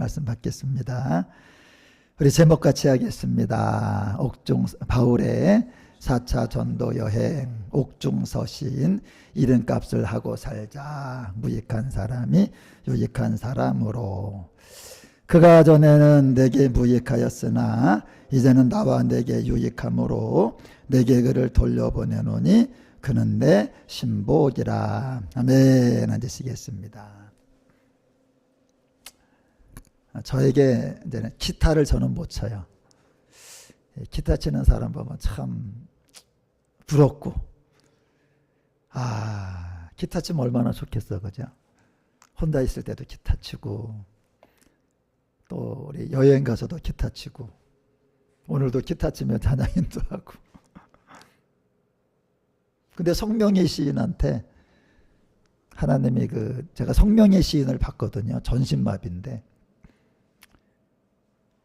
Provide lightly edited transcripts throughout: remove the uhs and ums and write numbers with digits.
말씀 받겠습니다. 우리 제목 같이 하겠습니다. 바울의 4차 전도 여행, 옥중서신, 이름값을 하고 살자. 무익한 사람이 유익한 사람으로. 그가 전에는 내게 무익하였으나 이제는 나와 내게 유익함으로 내게 그를 돌려보내노니 그는 내 신복이라. 아멘. 앉으시겠습니다. 저에게 이제는 기타를 저는 못 쳐요. 기타 치는 사람 보면 참 부럽고, 기타 치면 얼마나 좋겠어, 그죠? 혼자 있을 때도 기타 치고, 또 우리 여행 가서도 기타 치고, 오늘도 기타 치며 찬양인도 하고. 근데 성명의 시인한테 하나님이 제가 성명의 시인을 봤거든요. 전신마비인데.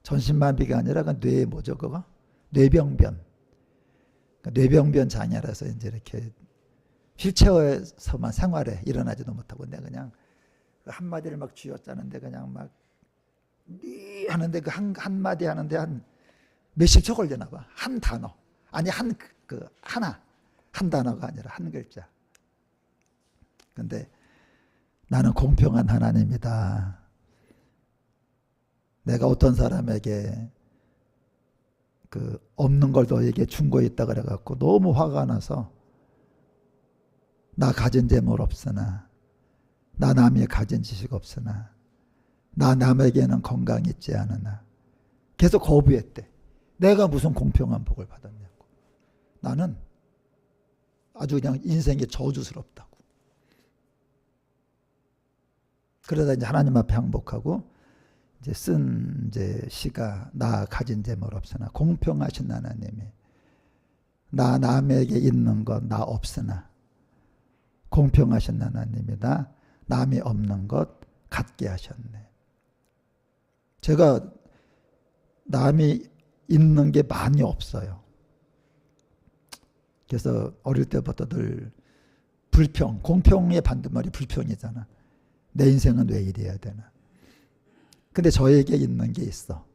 전신마비가 아니라 뇌 뭐죠, 그거? 뇌병변. 뇌병변 장애라서 이제 이렇게 휠체어에서만 생활해. 일어나지도 못하고. 내가 그냥 한마디를 막 쥐어짜는데 그냥 막 하는데 그 한마디 하는데 한 몇십 초 걸리나 봐. 한 단어. 아니, 하나. 한 단어가 아니라 한 글자. 근데 나는 공평한 하나님이다. 내가 어떤 사람에게 없는 걸 너에게 준 거 있다 그래갖고 너무 화가 나서 나 가진 재물 없으나, 나 남이 가진 지식 없으나, 나 남에게는 건강이 있지 않으나 계속 거부했대. 내가 무슨 공평한 복을 받았냐고. 나는 아주 그냥 인생이 저주스럽다고. 그러다 이제 하나님 앞에 항복하고 이제 쓴 시가 나 가진 재물 없으나 공평하신 하나님이 나 남에게 있는 것 나 없으나 공평하신 하나님이다. 남이 없는 것 갖게 하셨네. 제가 남이 있는 게 많이 없어요. 그래서 어릴 때부터 늘 공평의 반대말이 불평이잖아. 내 인생은 왜 이래야 되나. 근데 저에게 있는 게 있어.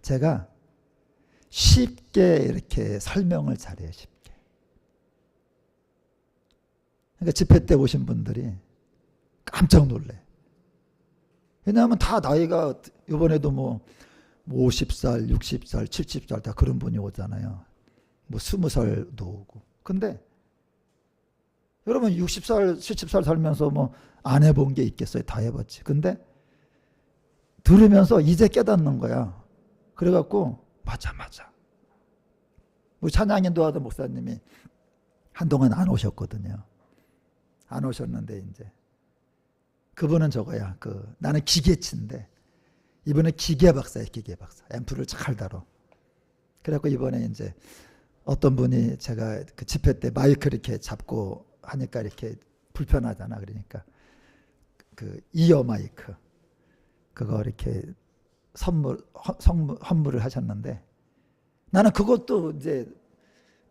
제가 쉽게 이렇게 설명을 잘해요. 쉽게. 그러니까 집회 때 오신 분들이 깜짝 놀래. 왜냐하면 다 나이가 이번에도 뭐 50살, 60살, 70살 다 그런 분이 오잖아요. 뭐 20살도 오고. 근데 여러분 60살, 70살 살면서 뭐 안 해본 게 있겠어요? 다 해봤지. 근데 들으면서 이제 깨닫는 거야. 그래갖고 맞아. 우리 찬양인도 하던 목사님이 한동안 안 오셨거든요. 안 오셨는데 이제 그분은 저거야. 나는 기계치인데 이분은 기계 박사야. 기계 박사. 앰프를 잘 다뤄. 그래갖고 이번에 이제 어떤 분이 제가 집회 때 마이크 이렇게 잡고 하니까 이렇게 불편하잖아. 그러니까 이어 마이크 그거 이렇게 선물을 하셨는데 나는 그것도 이제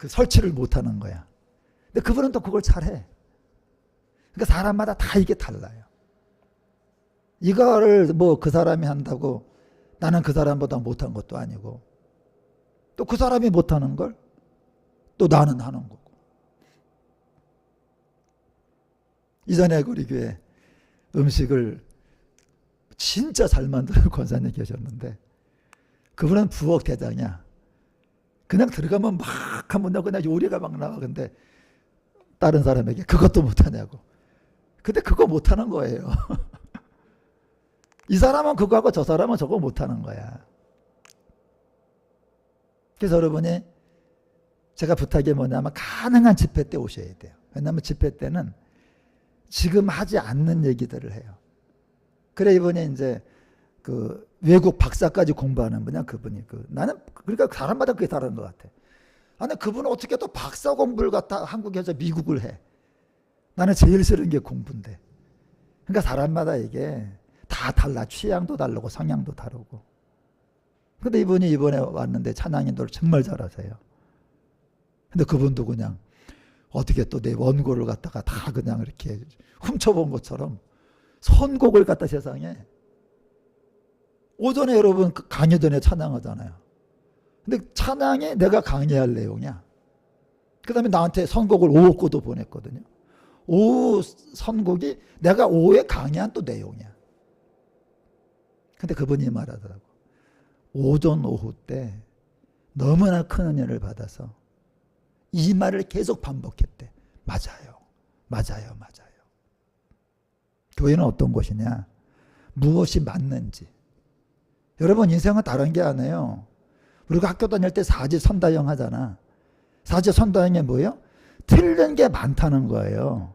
설치를 못하는 거야. 근데 그분은 또 그걸 잘해. 그러니까 사람마다 다 이게 달라요. 이거를 뭐 그 사람이 한다고 나는 그 사람보다 못한 것도 아니고 또 그 사람이 못하는 걸 또 나는 하는 거고. 이전에 우리 교회 음식을 진짜 잘 만드는 권사님 계셨는데 그분은 부엌 대장이야. 그냥 들어가면 막 하면 그냥 요리가 막 나와. 근데 다른 사람에게 그것도 못하냐고. 근데 그거 못하는 거예요. 이 사람은 그거 하고 저 사람은 저거 못하는 거야. 그래서 여러분이 제가 부탁이 뭐냐면 가능한 집회 때 오셔야 돼요. 왜냐하면 집회 때는 지금 하지 않는 얘기들을 해요. 그래 이번에 이제 외국 박사까지 공부하는 분이야. 그분이 나는 그러니까 사람마다 그게 다른 것 같아. 아니 그분은 어떻게 또 박사 공부를 갖다 한국에서 미국을 해. 나는 제일 싫은 게 공부인데. 그러니까 사람마다 이게 다 달라. 취향도 다르고 성향도 다르고. 근데 이분이 이번에 왔는데 찬양인도를 정말 잘하세요. 근데 그분도 그냥 어떻게 또 내 원고를 갖다가 다 그냥 이렇게 훔쳐본 것처럼 선곡을 갖다 세상에 오전에 여러분 강의 전에 찬양하잖아요. 근데 찬양이 내가 강의할 내용이야. 그 다음에 나한테 선곡을 오후 거도 보냈거든요. 오후 선곡이 내가 오후에 강의한 또 내용이야. 근데 그분이 말하더라고. 오전 오후 때 너무나 큰 은혜를 받아서 이 말을 계속 반복했대. 맞아요. 맞아요. 맞아요. 교회는 어떤 곳이냐? 무엇이 맞는지. 여러분 인생은 다른 게 아니에요. 우리가 학교 다닐 때 사지선다형 하잖아. 사지선다형이 뭐예요? 틀린 게 많다는 거예요.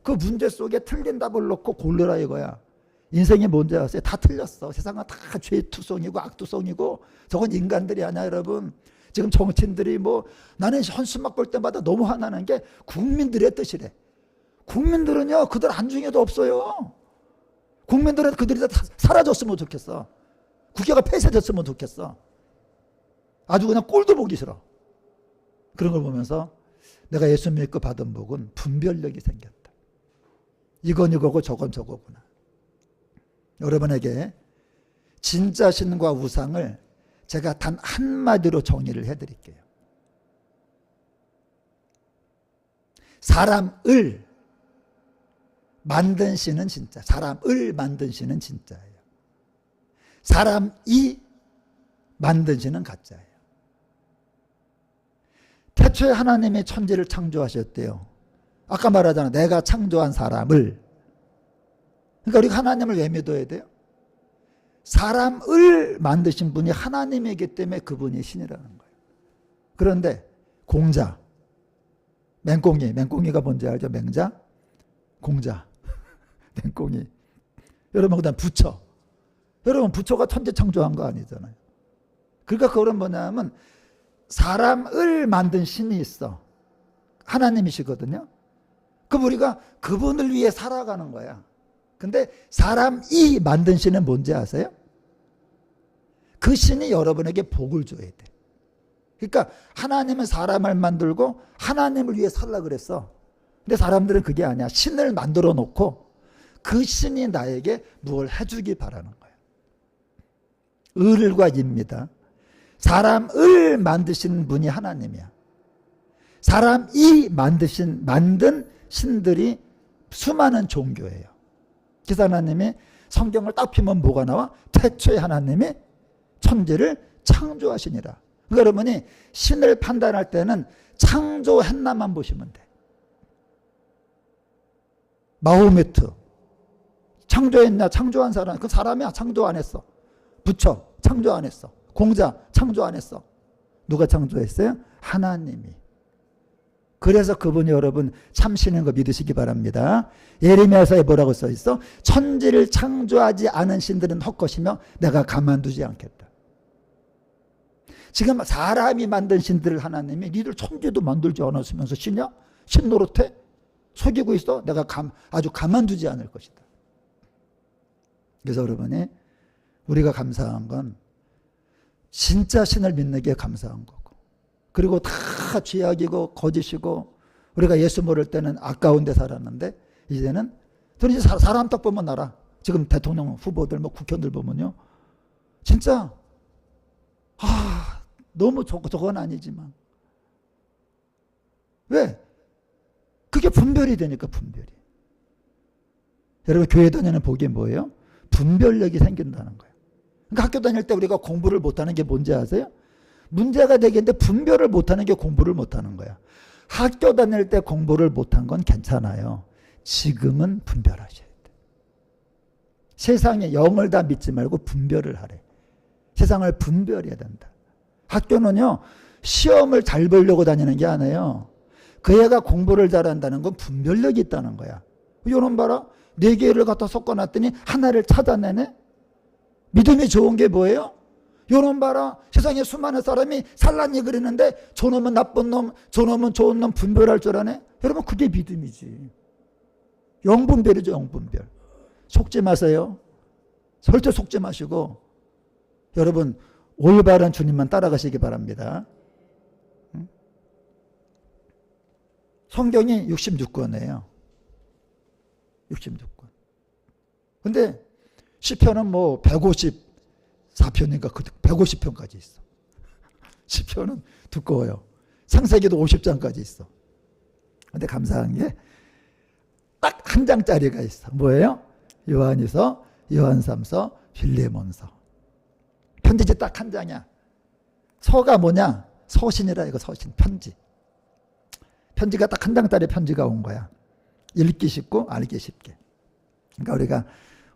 그 문제 속에 틀린 답을 놓고 고르라 이거야. 인생이 뭔지 아세요? 다 틀렸어. 세상은 다 죄투성이고 악투성이고 저건 인간들이 아니야 여러분. 지금 정치인들이 뭐 나는 현수막 볼 때마다 너무 화나는 게 국민들의 뜻이래. 국민들은요 그들 안중에도 없어요. 국민들은 그들이 다 사라졌으면 좋겠어. 국회가 폐쇄됐으면 좋겠어. 아주 그냥 꼴도 보기 싫어. 그런 걸 보면서 내가 예수 믿고 받은 복은 분별력이 생겼다. 이건 이거고 저건 저거구나. 여러분에게 진짜 신과 우상을 제가 단 한마디로 정의를 해드릴게요. 사람을 만든 신은 진짜, 사람을 만든 신은 진짜예요. 사람이 만든 신은 가짜예요. 태초에 하나님이 천지를 창조하셨대요. 아까 말하잖아. 내가 창조한 사람을. 그러니까 우리가 하나님을 왜 믿어야 돼요? 사람을 만드신 분이 하나님이기 때문에 그분이 신이라는 거예요. 그런데 공자, 맹꽁이가 뭔지 알죠? 맹자, 공자, 맹꽁이. 여러분 그다음 부처. 여러분 부처가 천지 창조한 거 아니잖아요. 그러니까 그건 뭐냐면 사람을 만든 신이 있어. 하나님이시거든요. 그럼 우리가 그분을 위해 살아가는 거야. 근데 사람이 만든 신은 뭔지 아세요? 그 신이 여러분에게 복을 줘야 돼. 그러니까 하나님은 사람을 만들고 하나님을 위해 살라 그랬어. 근데 사람들은 그게 아니야. 신을 만들어 놓고 그 신이 나에게 무엇을 해주기 바라는 거야. 을과 입니다. 사람을 만드신 분이 하나님이야. 사람이 만든 신들이 수많은 종교예요. 그래서 하나님이 성경을 딱 펴면 뭐가 나와? 태초에 하나님이 천지를 창조하시니라. 그러니까 여러분이 신을 판단할 때는 창조했나만 보시면 돼. 마호메트 창조했냐? 창조한 사람. 그 사람이야. 창조 안 했어. 부처 창조 안 했어. 공자 창조 안 했어. 누가 창조했어요? 하나님이. 그래서 그분이 여러분 참신인 거 믿으시기 바랍니다. 예레미야서에 뭐라고 써 있어? 천지를 창조하지 않은 신들은 헛것이며 내가 가만두지 않겠다. 지금 사람이 만든 신들을 하나님이 니들 천지도 만들지 않았으면서 신이야? 신 노릇해? 속이고 있어? 내가 아주 가만두지 않을 것이다. 그래서 여러분이 우리가 감사한 건 진짜 신을 믿는 게 감사한 거고, 그리고 다 죄악이고 거짓이고 우리가 예수 모를 때는 아까운 데 살았는데 이제는 이제 사람 딱 보면 알아. 지금 대통령 후보들 뭐 국회의원들 보면요 진짜 너무 저건 아니지만 왜? 그게 분별이 되니까. 분별이. 여러분 교회 다니는 복이 뭐예요? 분별력이 생긴다는 거예요. 그러니까 학교 다닐 때 우리가 공부를 못하는 게 뭔지 아세요? 문제가 되겠는데 분별을 못하는 게 공부를 못하는 거야. 학교 다닐 때 공부를 못한 건 괜찮아요. 지금은 분별하셔야 돼. 세상에 영을 다 믿지 말고 분별을 하래. 세상을 분별해야 된다. 학교는요 시험을 잘 보려고 다니는 게 아니에요. 그 애가 공부를 잘한다는 건 분별력이 있다는 거야. 요놈 봐라. 4개를 갖다 섞어놨더니 하나를 찾아내네. 믿음이 좋은 게 뭐예요? 요놈 봐라. 세상에 수많은 사람이 산란이 그리는데 저놈은 나쁜 놈, 저놈은 좋은 놈 분별할 줄 아네. 여러분 그게 믿음이지. 영분별이죠. 영분별. 속지 마세요. 절대 속지 마시고 여러분 올바른 주님만 따라가시기 바랍니다. 성경이 66권이에요. 66권. 근데 시편은 뭐 150 4편인가 150편까지 있어. 시편은 두꺼워요. 창세기도 50장까지 있어. 근데 감사한 게 딱 한 장짜리가 있어. 뭐예요? 요한이서, 요한삼서, 빌레몬서. 편지지 딱 한 장이야. 서가 뭐냐? 서신이라 이거 서신, 편지. 편지가 딱 한 장짜리 편지가 온 거야. 읽기 쉽고 알기 쉽게. 그러니까 우리가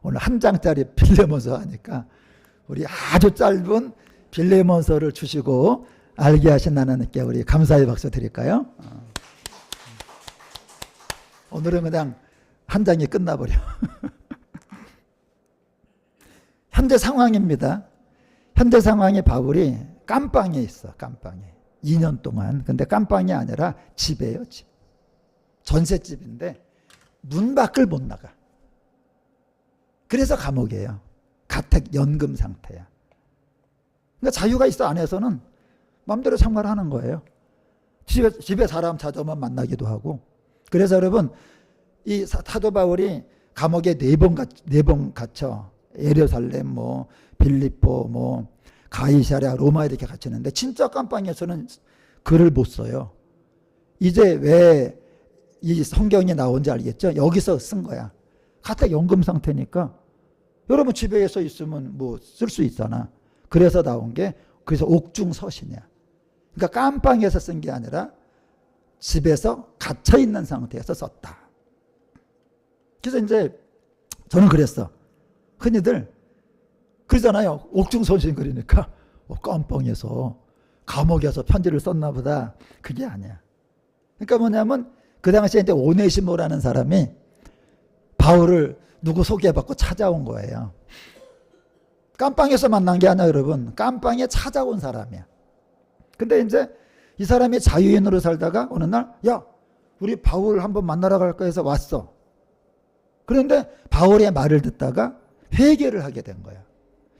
오늘 한 장짜리 빌레몬서 하니까 우리 아주 짧은 빌레몬서를 주시고 알게 하신 하나님께 우리 감사의 박수 드릴까요? 오늘은 그냥 한 장이 끝나버려. 현재 상황입니다. 현재 상황이 바울이 깜빵에 있어. 깜빵에. 2년 동안. 근데 깜빵이 아니라 집이에요. 집. 전셋집인데 문 밖을 못 나가. 그래서 감옥이에요. 가택 연금 상태야. 그러니까 자유가 있어. 안에서는 마음대로 생활하는 거예요. 집에 사람 찾아오면 만나기도 하고. 그래서 여러분 이 사도 바울이 감옥에 4번 갇혀. 예루살렘, 뭐 빌립보, 뭐 가이사랴, 로마 이렇게 갇히는데 진짜 깜빵에서는 글을 못 써요. 이제 왜 이 성경이 나온지 알겠죠? 여기서 쓴 거야. 가택 연금 상태니까 여러분 집에서 있으면 뭐 쓸 수 있잖아. 그래서 나온 게 그래서 옥중 서신이야. 그러니까 깜빵에서 쓴 게 아니라 집에서 갇혀 있는 상태에서 썼다. 그래서 이제 저는 그랬어. 흔히들 그러잖아요. 옥중 서신 그러니까 깜빵에서 감옥에서 편지를 썼나 보다. 그게 아니야. 그러니까 뭐냐면 그 당시에 이제 오네시모라는 사람이 바울을 누구 소개받고 찾아온 거예요. 깜빵에서 만난 게 아니야, 여러분. 깜빵에 찾아온 사람이야. 근데 이제 이 사람이 자유인으로 살다가 어느 날, 야, 우리 바울 한번 만나러 갈까 해서 왔어. 그런데 바울의 말을 듣다가 회개를 하게 된 거야.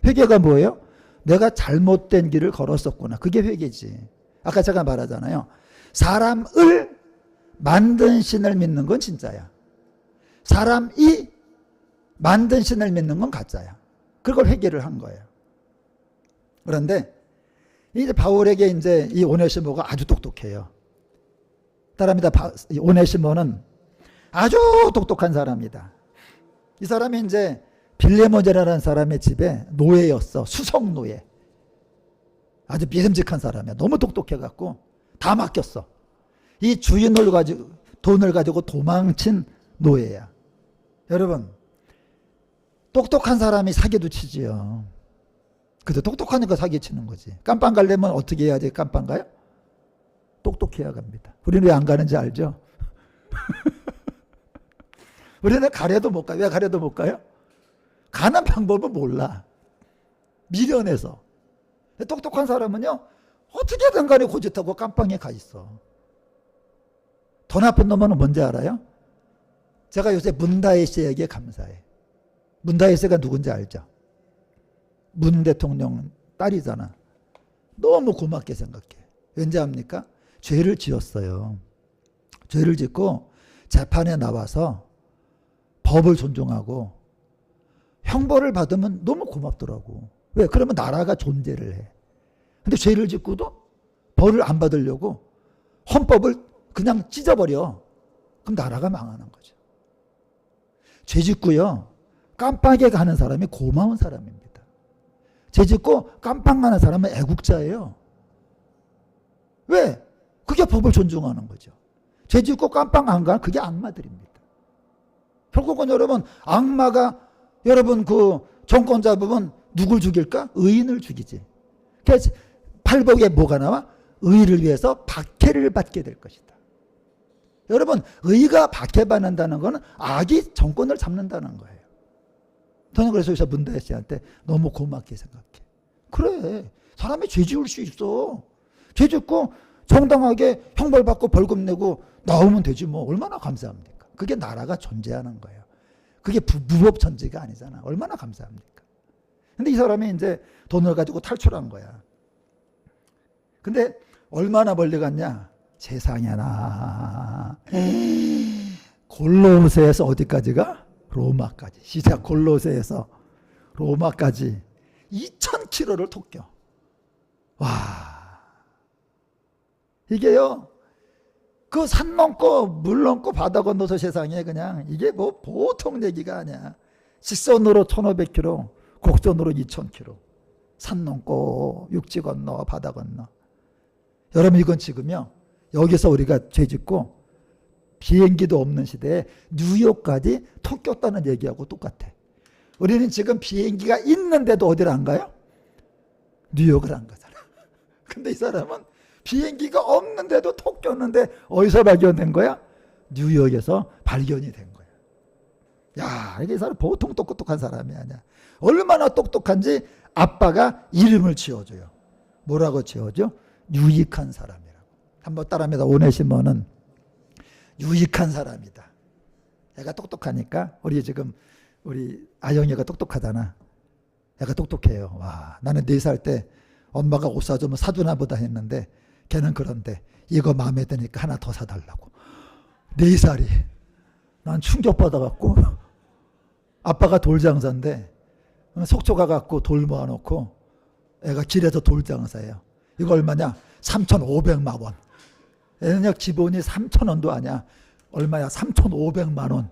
회개가 뭐예요? 내가 잘못된 길을 걸었었구나. 그게 회개지. 아까 제가 말하잖아요. 사람을 만든 신을 믿는 건 진짜야. 사람이 만든 신을 믿는 건 가짜야. 그걸 회개를 한 거예요. 그런데 이제 바울에게 이제 이 오네시모가 아주 똑똑해요. 따라합니다. 오네시모는 아주 똑똑한 사람이다. 이 사람이 이제 빌레몬이라는 사람의 집에 노예였어. 수석 노예. 아주 믿음직한 사람이야. 너무 똑똑해갖고 다 맡겼어. 이 주인을 가지고 돈을 가지고 도망친 노예야. 여러분 똑똑한 사람이 사기도 치지요. 그래도 똑똑하니까 사기치는 거지. 깜빵 가려면 어떻게 해야지 깜빵 가요? 똑똑해야 갑니다. 우리는 왜 안 가는지 알죠? 우리는 가려도 못 가요. 왜 가려도 못 가요? 가는 방법은 몰라. 미련해서. 똑똑한 사람은요. 어떻게든 간에 고집하고 깜빵에 가 있어. 더 나쁜 놈은 뭔지 알아요? 제가 요새 문다혜 씨에게 감사해. 문다혜 씨가 누군지 알죠? 문 대통령 딸이잖아. 너무 고맙게 생각해. 왠지 압니까? 죄를 지었어요. 죄를 짓고 재판에 나와서 법을 존중하고 형벌을 받으면 너무 고맙더라고. 왜? 그러면 나라가 존재를 해. 근데 죄를 짓고도 벌을 안 받으려고 헌법을 그냥 찢어버려. 그럼 나라가 망하는 거죠. 죄 짓고요. 깜빵에 가는 사람이 고마운 사람입니다. 죄 짓고 깜빵 가는 사람은 애국자예요. 왜? 그게 법을 존중하는 거죠. 죄 짓고 깜빵 안 가는 그게 악마들입니다. 결국은 여러분 악마가 여러분 그 정권 잡으면 누굴 죽일까? 의인을 죽이지. 그래서 팔복에 뭐가 나와? 의를 위해서 박해를 받게 될 것이다. 여러분 의가 박해받는다는 것은 악이 정권을 잡는다는 거예요. 저는 그래서 문다혜 씨한테 너무 고맙게 생각해. 그래 사람이 죄 지을 수 있어. 죄 짓고 정당하게 형벌받고 벌금 내고 나오면 되지 뭐. 얼마나 감사합니까? 그게 나라가 존재하는 거예요. 그게 무법천지가 아니잖아. 얼마나 감사합니까? 근데 이 사람이 이제 돈을 가지고 탈출한 거야. 근데 얼마나 멀리 갔냐? 세상에나. 골로새에서 어디까지가? 로마까지. 시작 골로새에서 로마까지 2000km 10kg를 톡겨. 와, 이게요, 그 산 넘고 물 넘고 바다 건너서 세상에 그냥 이게 뭐 보통 얘기가 아니야. 직선으로 1500km, 곡선으로 2000km. 산 넘고 육지 건너 바다 건너. 여러분, 이건 지금요, 여기서 우리가 죄 짓고 비행기도 없는 시대에 뉴욕까지 톡 꼈다는 얘기하고 똑같아. 우리는 지금 비행기가 있는데도 어디를 안 가요? 뉴욕을 안 가잖아. 근데 이 사람은 비행기가 없는데도 톡 꼈는데 어디서 발견된 거야? 뉴욕에서 발견이 된 거야. 야, 이게 사람 보통 똑똑한 사람이 아니야. 얼마나 똑똑한지 아빠가 이름을 지어줘요. 뭐라고 지어줘? 유익한 사람이라고. 한번 따라합니다. 오네시모는 유익한 사람이다. 얘가 똑똑하니까 우리 아영이가 똑똑하잖아. 얘가 똑똑해요. 와, 나는 4살 때 엄마가 옷 사주면 사주나 보다 했는데 걔는 그런데 이거 마음에 드니까 하나 더 사달라고. 4살이. 난 충격받아갖고 아빠가 돌장사인데 속초 가갖고 돌 모아놓고 애가 길에서 돌장사예요. 이거 얼마냐? 3,500만 원. 애는 기본이 3,000원도 아니야. 얼마야? 3,500만 원.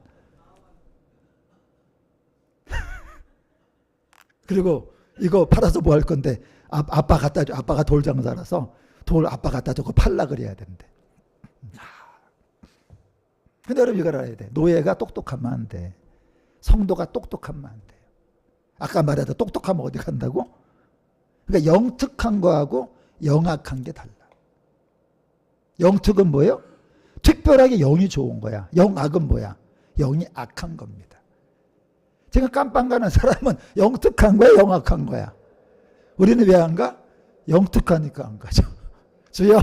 그리고 이거 팔아서 뭐 할 건데 아빠 갖다 줘. 아빠가 돌장사라서 돌 아빠 갖다 주고 팔라 그래야 된대. 근데 여러분 이걸 알아야 돼. 노예가 똑똑하면 안 돼. 성도가 똑똑하면 안 돼요. 아까 말했다. 똑똑하면 어디 간다고? 그러니까 영특한 거하고 영악한 게 달라. 영특은 뭐예요? 특별하게 영이 좋은 거야. 영악은 뭐야? 영이 악한 겁니다. 지금 깜빵 가는 사람은 영특한 거야, 영악한 거야? 우리는 왜 안 가? 영특하니까 안 가죠. 주여,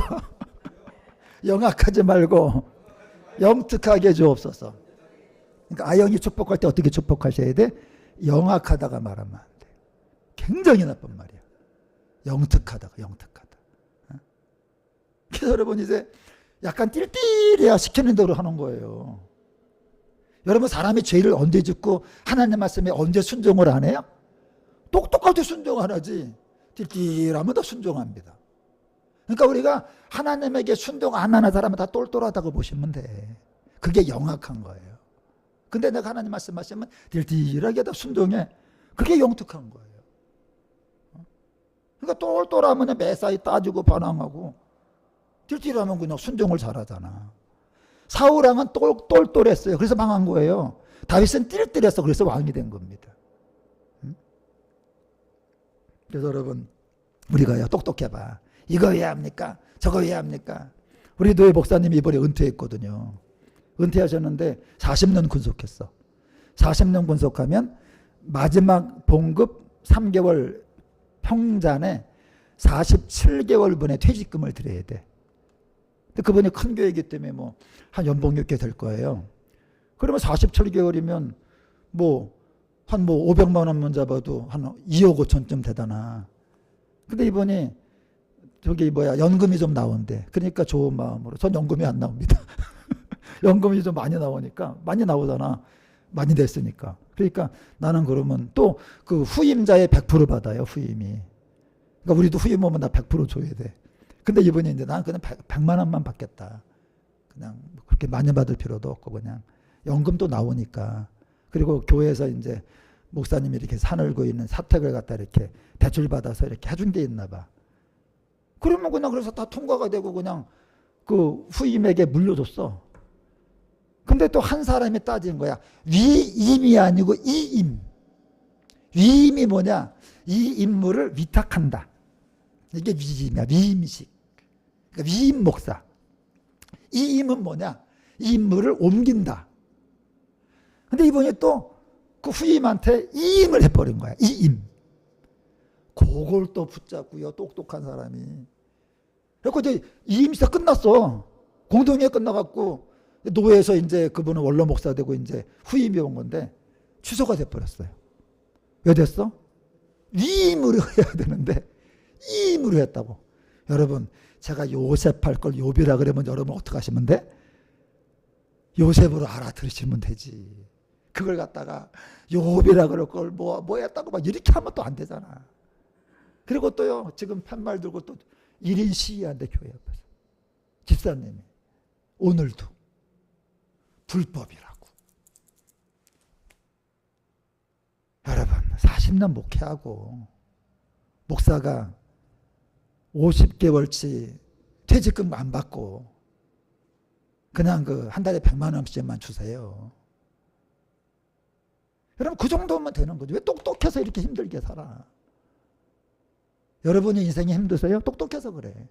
영악하지 말고 영특하게 주옵소서. 그러니까 아영이 축복할 때 어떻게 축복하셔야 돼? 영악하다가 말하면 안 돼. 굉장히 나쁜 말이야. 영특하다가, 영특하다. 그래서 여러분 이제 약간 띨띨해야 시키는 대로 하는 거예요. 여러분, 사람이 죄를 언제 짓고 하나님 말씀에 언제 순종을 안 해요? 똑똑할 때 순종 안 하지. 띨띨하면 다 순종합니다. 그러니까 우리가 하나님에게 순종 안 하는 사람은 다 똘똘하다고 보시면 돼. 그게 영악한 거예요. 근데 내가 하나님 말씀하시면 띨띨하게 다 순종해. 그게 영특한 거예요. 그러니까 똘똘하면 매사에 따지고 반항하고, 띨띨하면 그냥 순종을 잘하잖아. 사울왕은 똘똘했어요. 그래서 망한 거예요. 다윗은 띨띨했어. 그래서 왕이 된 겁니다. 그래서 여러분, 우리가요, 똑똑해봐. 이거 왜 합니까? 저거 왜 합니까? 우리 노예 목사님이 이번에 은퇴했거든요. 은퇴하셨는데 40년 군속했어. 40년 군속하면 마지막 봉급 3개월 평잔에 47개월분의 퇴직금을 드려야 돼. 근데 그분이 큰 교회이기 때문에 뭐 한 연봉 몇 개 될 거예요. 그러면 47개월이면 한 500만 원만 잡아도 한 2억 5천쯤 되잖아. 근데 이분이 연금이 좀 나온대. 그러니까 좋은 마음으로. 전 연금이 안 나옵니다. 연금이 좀 많이 나오니까, 많이 나오잖아. 많이 됐으니까. 그러니까 나는 그러면 또 그 후임자의 100% 받아요, 후임이. 그러니까 우리도 후임 오면 나 100% 줘야 돼. 근데 이분이 이제 난 그냥 100만 원만 받겠다. 그냥 그렇게 많이 받을 필요도 없고 그냥 연금도 나오니까. 그리고 교회에서 이제 목사님이 이렇게 사늘고 있는 사택을 갖다 이렇게 대출 받아서 이렇게 해준 게 있나 봐. 그러면 그냥 그래서 다 통과가 되고 그냥 그 후임에게 물려줬어. 근데 또 한 사람이 따진 거야. 위임이 아니고 이임. 위임이 뭐냐? 이 임무를 위탁한다. 이게 위임이야. 위임식. 그러니까 위임 목사. 이임은 뭐냐? 이 임무를 옮긴다. 근데 이분이 또 그 후임한테 이임을 해버린 거야. 이임. 그걸 또 붙잡고요. 똑똑한 사람이. 그래서 이제 이임시가 끝났어. 공동회 끝나갖고 노예에서 이제 그분은 원로 목사 되고 이제 후임이 온 건데 취소가 돼버렸어요. 왜 됐어? 위임으로 해야 되는데 이임으로 했다고. 여러분, 제가 요셉 할 걸 요비라 그러면 여러분 어떻게 하시면 돼? 요셉으로 알아들으시면 되지. 그걸 갖다가 요비라 그럴 걸 뭐 했다고 막 이렇게 하면 또 안 되잖아. 그리고 또요, 지금 팻말 들고 또 1인 시위한대, 교회 앞에서. 집사님이. 오늘도. 불법이라고. 여러분, 40년 목회하고, 목사가 50개월치 퇴직금 안 받고, 그냥 한 달에 100만 원씩만 주세요. 여러분, 그 정도면 되는 거죠. 왜 똑똑해서 이렇게 힘들게 살아? 여러분이 인생이 힘드세요? 똑똑해서 그래.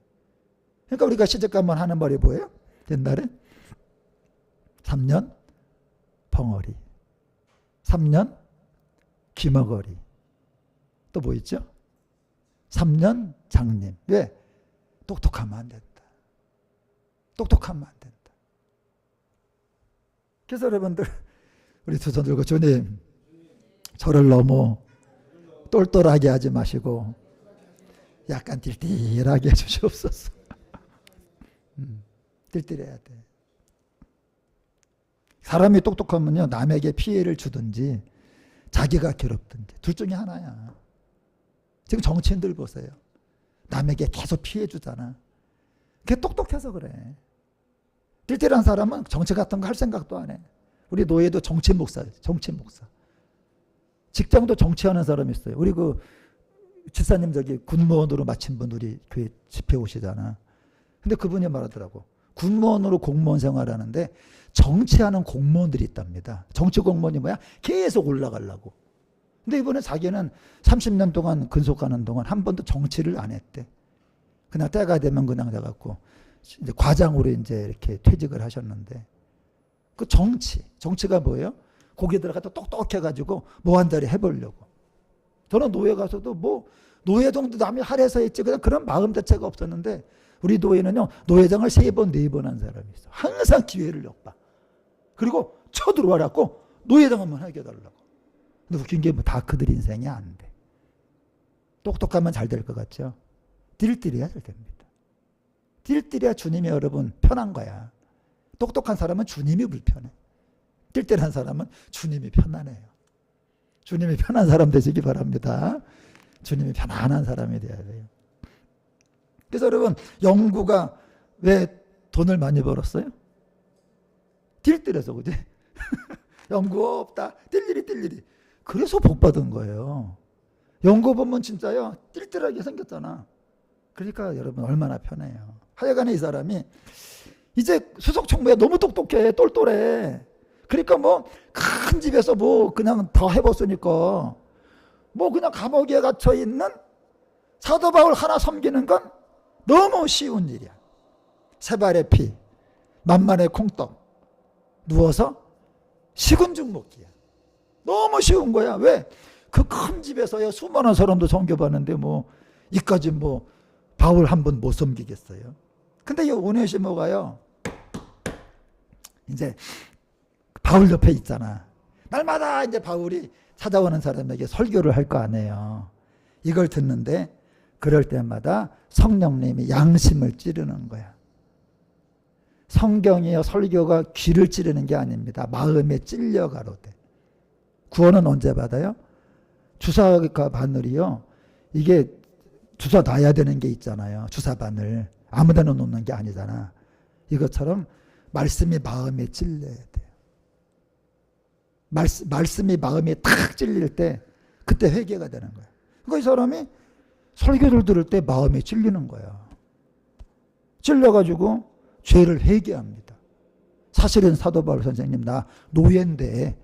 그러니까 우리가 시집 가면 하는 말이 뭐예요? 옛날에 3년 벙어리, 3년 귀머거리, 또 뭐 있죠? 3년 장님. 왜? 똑똑하면 안 된다. 똑똑하면 안 된다. 그래서 여러분들, 우리 두 손 들고, 주님, 저를 너무 똘똘하게 하지 마시고 약간 띨띨하게 해주시옵소서. 띨띨해야 돼. 사람이 똑똑하면요, 남에게 피해를 주든지 자기가 괴롭든지 둘 중에 하나야. 지금 정치인들 보세요. 남에게 계속 피해 주잖아. 그게 똑똑해서 그래. 띨띨한 사람은 정치 같은 거 할 생각도 안 해. 우리 노예도 정치 목사예요. 정치 목사. 직장도 정치하는 사람이 있어요. 우리 집사님 군무원으로 마친 분 우리 교회 집회 오시잖아. 근데 그분이 말하더라고. 군무원으로 공무원 생활하는데 정치하는 공무원들이 있답니다. 정치 공무원이 뭐야? 계속 올라가려고. 근데 이번에 자기는 30년 동안 근속하는 동안 한 번도 정치를 안 했대. 그냥 때가 되면 그냥 돼갖고 이제 과장으로 이제 이렇게 퇴직을 하셨는데, 그 정치가 뭐예요? 거기 들어가서 똑똑해가지고 뭐 한 달에 해보려고. 저는 노예 가서도 뭐 노예 정도 남이 하래서 했지 그냥 그런 마음 자체가 없었는데, 우리 노예는요, 노예장을 3번, 4번 한 사람이 있어. 항상 기회를 엿봐. 그리고 쳐들어와갖고 노예장 한번 하게 해달라고. 근데 웃긴 게 뭐 다 그들 인생이 안 돼. 똑똑하면 잘 될 것 같죠? 띨띨해야 잘 됩니다. 띨띨해야 주님이 여러분 편한 거야. 똑똑한 사람은 주님이 불편해. 띨띨한 사람은 주님이 편안해요. 주님이 편한 사람 되시기 바랍니다. 주님이 편안한 사람이 돼야 돼요. 그래서 여러분, 영구가 왜 돈을 많이 벌었어요? 띨띨해서, 그지? 영구 없다. 띨띨이. 그래서 복 받은 거예요. 영구 보면 진짜요, 띨띨하게 생겼잖아. 그러니까 여러분 얼마나 편해요. 하여간에 이 사람이 이제 수석 총무에 너무 똑똑해, 똘똘해. 그러니까 뭐 큰 집에서 뭐 그냥 다 해봤으니까 뭐 그냥 감옥에 갇혀 있는 사도 바울 하나 섬기는 건 너무 쉬운 일이야. 세 발의 피, 만만의 콩떡, 누워서 식은 죽 먹기야. 너무 쉬운 거야. 왜? 그 큰 집에서요, 수많은 사람도 섬겨봤는데 뭐 이까지 뭐 바울 한 번 못 섬기겠어요. 근데 이 오네시모가요, 이제 바울 옆에 있잖아. 날마다 이제 바울이 찾아오는 사람에게 설교를 할 거 아니에요. 이걸 듣는데 그럴 때마다 성령님이 양심을 찌르는 거야. 성경이요, 설교가 귀를 찌르는 게 아닙니다. 마음에 찔려 가로되. 구원은 언제 받아요? 주사가 바늘이요, 이게 주사 놔야 되는 게 있잖아요. 주사 바늘 아무 데나 놓는 게 아니잖아. 이것처럼 말씀이 마음에 찔려야 돼요. 말씀이 마음에 탁 찔릴 때 그때 회개가 되는 거야. 그러니까 이 사람이 설교를 들을 때 마음에 찔리는 거야. 찔려가지고 죄를 회개합니다. 사실은 사도 바울 선생님, 나 노예인데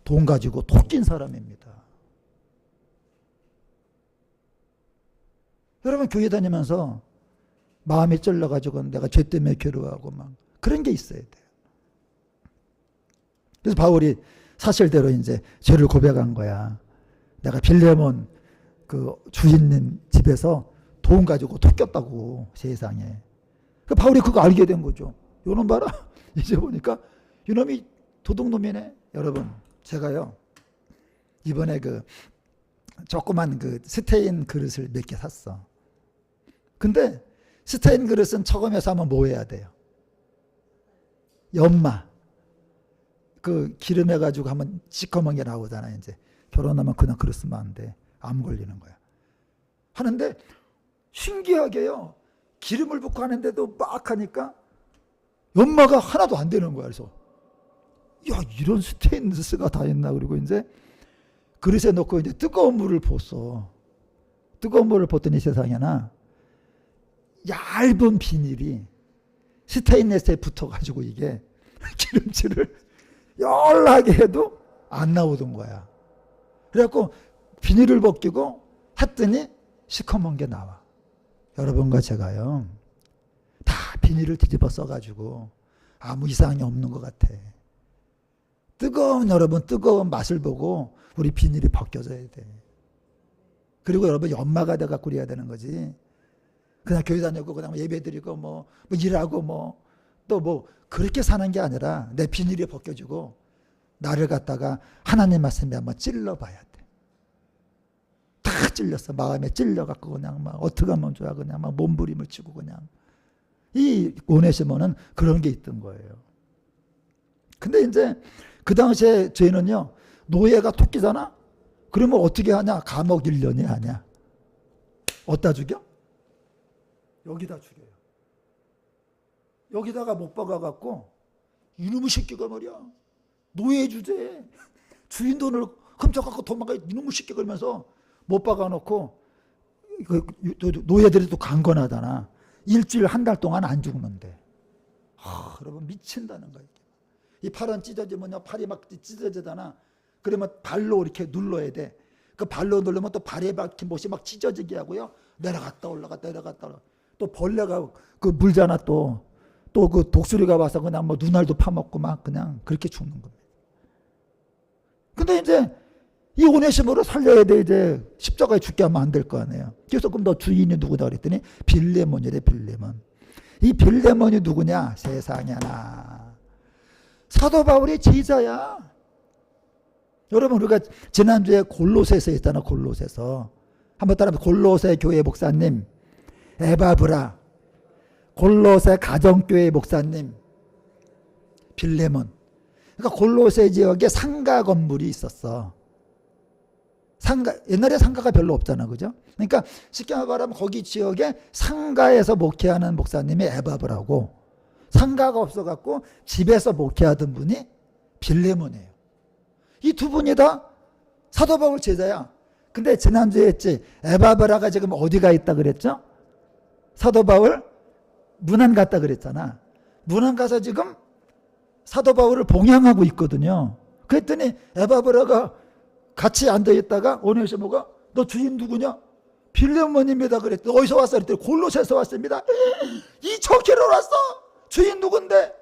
돈 가지고 토낀 사람입니다. 여러분, 교회 다니면서 마음이 찔러가지고 내가 죄 때문에 괴로워하고 막 그런 게 있어야 돼요. 그래서 바울이 사실대로 이제 죄를 고백한 거야. 내가 빌레몬 그 주인님 집에서 돈 가지고 토꼈다고, 세상에. 그 바울이 그거 알게 된 거죠. 요놈 봐라. 이제 보니까 이놈이 도둑놈이네. 여러분, 제가요, 이번에 그 조그만 그 스테인 그릇을 몇 개 샀어. 근데 스테인 그릇은 처음에 사면 뭐 해야 돼요? 연마. 그 기름 해가지고 하면 시커먼 게 나오잖아. 이제 결혼하면 그냥 그릇 쓰면 안 돼. 암 걸리는 거야. 하는데 신기하게요. 기름을 붓고 하는데도 막 하니까 연마가 하나도 안 되는 거야. 그래서 야, 이런 스테인리스가 다 있나. 그리고 이제 그릇에 넣고 이제 뜨거운 물을 붓어. 뜨거운 물을 붓더니 세상에나 얇은 비닐이 스테인리스에 붙어가지고 이게 기름칠을 열하게 해도 안 나오던 거야. 그래갖고 비닐을 벗기고 했더니 시커먼 게 나와. 여러분과 제가요, 다 비닐을 뒤집어 써가지고 아무 이상이 없는 것 같아. 여러분 뜨거운 맛을 보고 우리 비닐이 벗겨져야 돼. 그리고 여러분 연마가 돼갖고 그래야 되는 거지. 그냥 교회 다니고 그냥 예배 드리고 뭐 일하고 또 그렇게 사는 게 아니라 내 비닐이 벗겨지고 나를 갖다가 하나님 말씀에 한번 찔러봐야 돼. 다 찔렸어. 마음에 찔려갖고 그냥 막 어떻게 하면 좋아. 그냥 막 몸부림을 치고 그냥. 이 오네시모는 그런 게 있던 거예요. 근데 이제 그 당시에 저희는요, 노예가 토끼잖아? 그러면 어떻게 하냐? 감옥 1년이 하냐? 어디다 죽여? 여기다 죽여요. 여기다가 못 박아갖고 이놈의 새끼가 말이야. 노예 주제에 주인 돈을 훔쳐갖고 도망가 이놈의 새끼 걸면서 못 박아놓고 노예들이 또 강건하잖아. 일주일 한 달 동안 안 죽는데. 여러분 미친다는 거야. 이 팔은 찢어지면요, 팔이 막 찢어지잖아. 그러면 발로 이렇게 눌러야 돼. 그 발로 누르면 또 발에 박힌 못이 막 찢어지게 하고요. 내려갔다 올라갔다 내려갔다 올라갔다. 또 벌레가 그 물잖아. 또 그 독수리가 와서 그냥 뭐 눈알도 파먹고 막 그냥 그렇게 죽는 겁니다. 근데 이제 이 오네시모를 살려야 돼. 이제 십자가에 죽게 하면 안 될 거 아니에요. 그래서 그럼 너 주인이 누구다 그랬더니 빌레몬이래. 빌레몬. 이 빌레몬이 누구냐? 세상에나 사도 바울의 제자야. 여러분 우리가 지난주에 골로새서 있잖아. 골로새서 한번 따라해. 골로새 교회 목사님 에바브라, 골로새 가정교회 목사님 빌레몬. 그러니까 골로새 지역에 상가 건물이 있었어. 옛날에 상가가 별로 없잖아. 그죠? 그러니까 쉽게 말하면 거기 지역에 상가에서 목회하는 목사님이 에바브라고, 상가가 없어갖고 집에서 목회하던 분이 빌레몬이에요. 이 두 분이 다 사도 바울 제자야. 근데 지난주에 했지, 에바브라가 지금 어디가 있다 그랬죠? 사도 바울 문안 갔다 그랬잖아. 문안 가서 지금 사도 바울을 봉양하고 있거든요. 그랬더니 에바브라가 같이 앉아있다가 오네시모가 너 주인 누구냐? 빌레몬입니다 그랬더니 어디서 왔어? 그랬더니 골로새에서 왔습니다. 2,000km 왔어. 주인 누군데?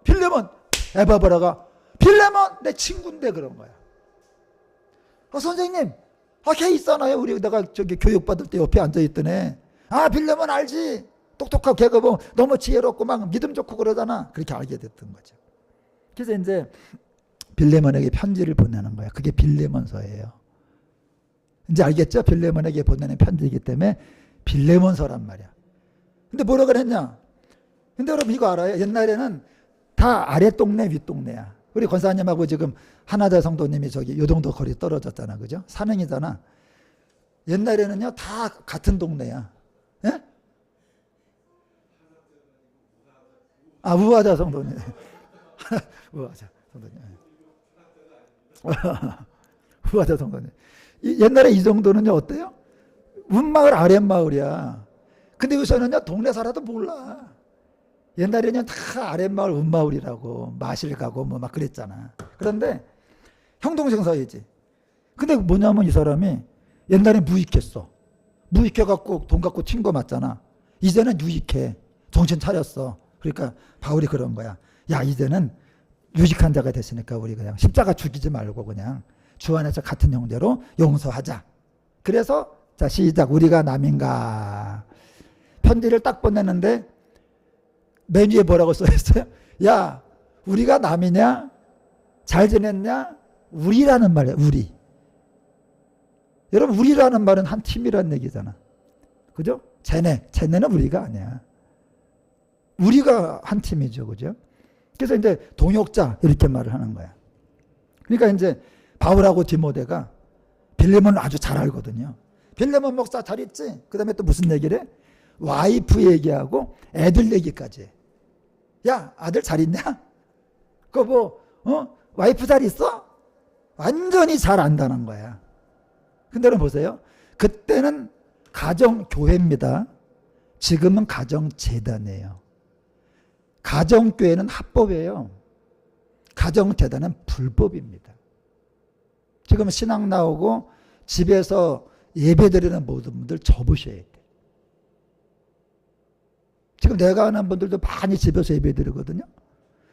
빌레몬. 에바브라가 빌레몬 내 친구인데 그런 거야. 선생님, 걔 있잖아요. 내가 저기 교육받을 때 옆에 앉아있던 애. 빌레몬 알지? 똑똑하고 걔가 뭐 너무 지혜롭고 막 믿음 좋고 그러잖아. 그렇게 알게 됐던 거죠. 그래서 이제 빌레몬에게 편지를 보내는 거야. 그게 빌레몬서예요. 이제 알겠죠? 빌레몬에게 보내는 편지이기 때문에 빌레몬서란 말이야. 근데 뭐라 그랬냐? 근데 여러분 이거 알아요? 옛날에는 다 아랫동네 윗동네야. 우리 권사님하고 지금 하나자 성도님이 저기 요 정도 거리 떨어졌잖아. 그죠? 산행이잖아. 옛날에는요 다 같은 동네야. 예? 우하자 성도님. 우하자 성도님. 우하자 성도님. 옛날에 이 정도는요 어때요? 윗마을 아랫마을이야. 근데 요새는요 동네 살아도 몰라. 옛날에는 다 아랫마을 윗마을이라고 마실 가고 뭐 막 그랬잖아. 그런데 형동생 사이지. 근데 뭐냐면 이 사람이 옛날에 무익했어. 무익해갖고 돈 갖고 튄 거 맞잖아. 이제는 유익해. 정신 차렸어. 그러니까 바울이 그런 거야. 야 이제는 유익한 자가 됐으니까 우리 그냥 십자가 죽이지 말고 그냥 주 안에서 같은 형제로 용서하자. 그래서 자 시작. 우리가 남인가. 편지를 딱 보내는데 맨 위에 뭐라고 써있어요? 야 우리가 남이냐? 잘 지냈냐? 우리라는 말이야. 우리. 여러분 우리라는 말은 한 팀이라는 얘기잖아. 그죠? 쟤네는 우리가 아니야. 우리가 한 팀이죠. 그죠? 그래서 이제 동역자 이렇게 말을 하는 거야. 그러니까 이제 바울하고 디모데가 빌레몬을 아주 잘 알거든요. 빌레몬 목사 잘 있지? 그 다음에 또 무슨 얘기를 해? 와이프 얘기하고 애들 얘기까지 해. 야, 아들 잘 있냐? 그거 뭐, 와이프 잘 있어? 완전히 잘 안다는 거야. 근데 여러분 보세요. 그때는 가정교회입니다. 지금은 가정재단이에요. 가정교회는 합법이에요. 가정재단은 불법입니다. 지금 신앙 나오고 집에서 예배드리는 모든 분들 접으셔야 돼요. 지금 내가 아는 분들도 많이 집에서 예배드리거든요.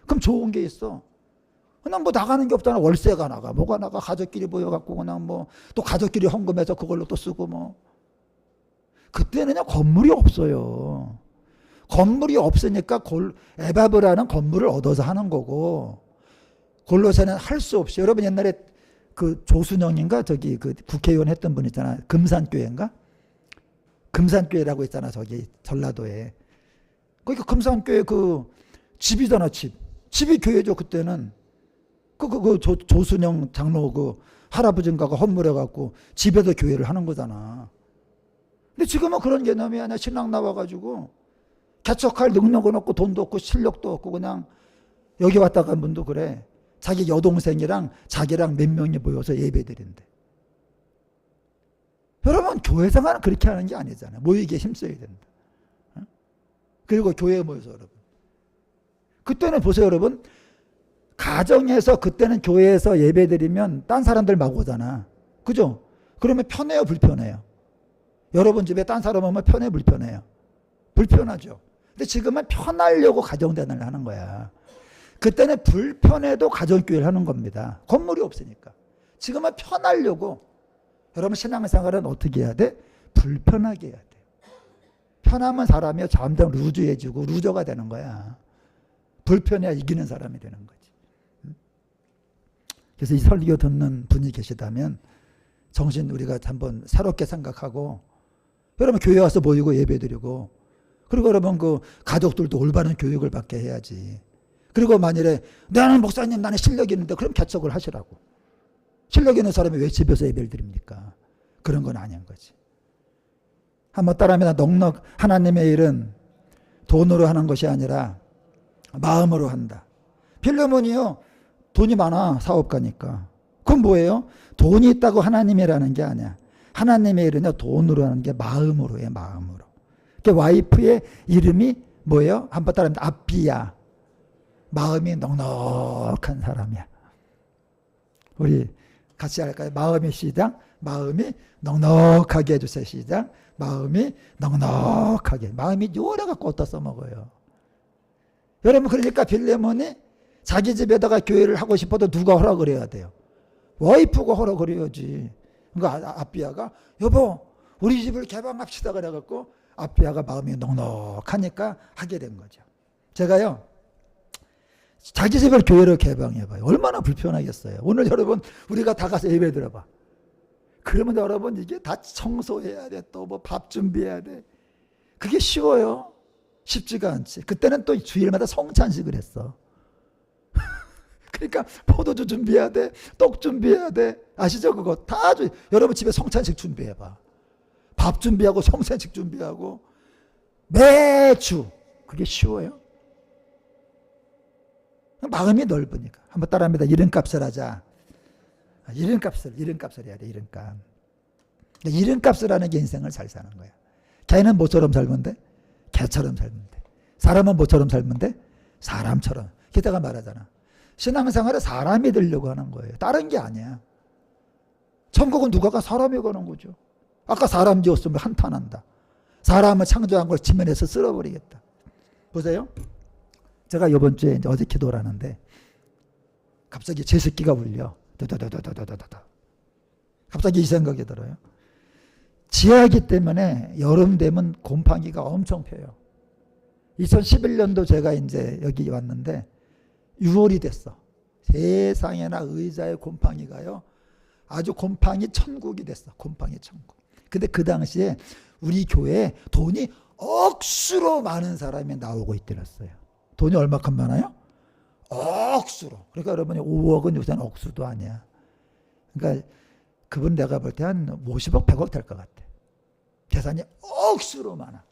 그럼 좋은 게 있어. 그냥 뭐 나가는 게 없잖아. 월세가 나가, 뭐가 나가, 가족끼리 모여갖고 그냥 뭐 또 가족끼리 헌금해서 그걸로 또 쓰고 뭐. 그때는요 건물이 없어요. 건물이 없으니까 에바브라는 건물을 얻어서 하는 거고, 골로새는 할 수 없이. 여러분 옛날에 그 조순영인가 저기 그 국회의원 했던 분 있잖아. 금산교회인가? 금산교회라고 있잖아. 저기 전라도에. 거기 금산교회 그 집이잖아. 집이 교회죠. 그때는. 조순영 장로 그 할아버지인가가 헌물해갖고 집에서 교회를 하는 거잖아. 근데 지금은 그런 개념이 아니야. 신랑 나와가지고 개척할 능력은 없고 돈도 없고 실력도 없고 그냥 여기 왔다 간 분도 그래. 자기 여동생이랑 자기랑 몇 명이 모여서 예배드린대. 여러분 교회 생활은 그렇게 하는 게 아니잖아요. 모이기에 힘써야 된다. 그리고 교회에 모여서 여러분. 그때는 보세요 여러분. 가정에서 그때는 교회에서 예배드리면 딴 사람들 막 오잖아. 그죠? 그러면 편해요 불편해요? 여러분 집에 딴 사람 오면 편해 불편해요? 불편하죠. 근데 지금은 편하려고 가정대단을 하는 거야. 그때는 불편해도 가정교회를 하는 겁니다. 건물이 없으니까. 지금은 편하려고. 여러분 신앙생활은 어떻게 해야 돼? 불편하게 해야 돼. 편하면 사람이 점점 루즈해지고 루저가 되는 거야. 불편해야 이기는 사람이 되는 거지. 그래서 이 설교 듣는 분이 계시다면 정신 우리가 한번 새롭게 생각하고, 여러분 교회 와서 모이고 예배드리고, 그리고 여러분 그 가족들도 올바른 교육을 받게 해야지. 그리고 만일에 나는 목사님 나는 실력이 있는데 그럼 개척을 하시라고. 실력 있는 사람이 왜 집에서 예배를 드립니까? 그런 건 아닌 거지. 한번 따라합니다. 넉넉 하나님의 일은 돈으로 하는 것이 아니라 마음으로 한다. 필레몬이요 돈이 많아. 사업가니까. 그건 뭐예요? 돈이 있다고 하나님이라는 게 아니야. 하나님의 일은요 돈으로 하는 게 마음으로 해. 마음으로. 그 와이프의 이름이 뭐예요? 한번 따라합니다. 아비야. 마음이 넉넉한 사람이야. 우리 같이 할까요? 마음이 시작. 마음이 넉넉하게 해주세요. 시작. 마음이 넉넉하게. 마음이 요래갖고 어디다 써먹어요. 여러분 그러니까 빌레몬이 자기 집에다가 교회를 하고 싶어도 누가 허락을 해야 돼요? 와이프가 허락을 해야지. 그러니까 아비야가 여보 우리 집을 개방합시다 그래갖고 아비야가 마음이 넉넉하니까 하게 된 거죠. 제가요 자기 집을 교회로 개방해봐요. 얼마나 불편하겠어요. 오늘 여러분 우리가 다 가서 예배 들어봐. 그러면 여러분 이게 다 청소해야 돼. 또 뭐 밥 준비해야 돼. 그게 쉬워요? 쉽지가 않지. 그때는 또 주일마다 성찬식을 했어. 그러니까 포도주 준비해야 돼. 떡 준비해야 돼. 아시죠? 그거 다 여러분 집에 성찬식 준비해봐. 밥 준비하고 성찬식 준비하고 매주. 그게 쉬워요? 마음이 넓으니까. 한번 따라합니다. 이름값을 하자. 이름값을 해야 돼. 이름값. 이름값을 하는 게 인생을 잘 사는 거야. 개는 뭐처럼 살면 돼? 개처럼 살면 돼. 사람은 뭐처럼 살면 돼? 사람처럼. 게다가 말하잖아. 신앙생활에 사람이 되려고 하는 거예요. 다른 게 아니야. 천국은 누가 가? 사람이 가는 거죠. 아까 사람 지었으면 한탄한다. 사람을 창조한 걸 지면에서 쓸어버리겠다. 보세요. 제가 이번 주에 이제 어제 기도를 하는데 갑자기 제습기가 울려. 다다다다다다다. 갑자기 이 생각이 들어요. 지하기 때문에 여름 되면 곰팡이가 엄청 펴요. 2011년도 제가 이제 여기 왔는데 6월이 됐어. 세상에나 의자에 곰팡이가요. 아주 곰팡이 천국이 됐어. 곰팡이 천국. 근데 그 당시에 우리 교회에 돈이 억수로 많은 사람이 나오고 있더랬어요. 돈이 얼마큼 많아요? 억수로. 그러니까 여러분이 5억은 요새는 억수도 아니야. 그러니까 그분 내가 볼 때 한 50억, 100억 될 것 같아. 재산이 억수로 많아.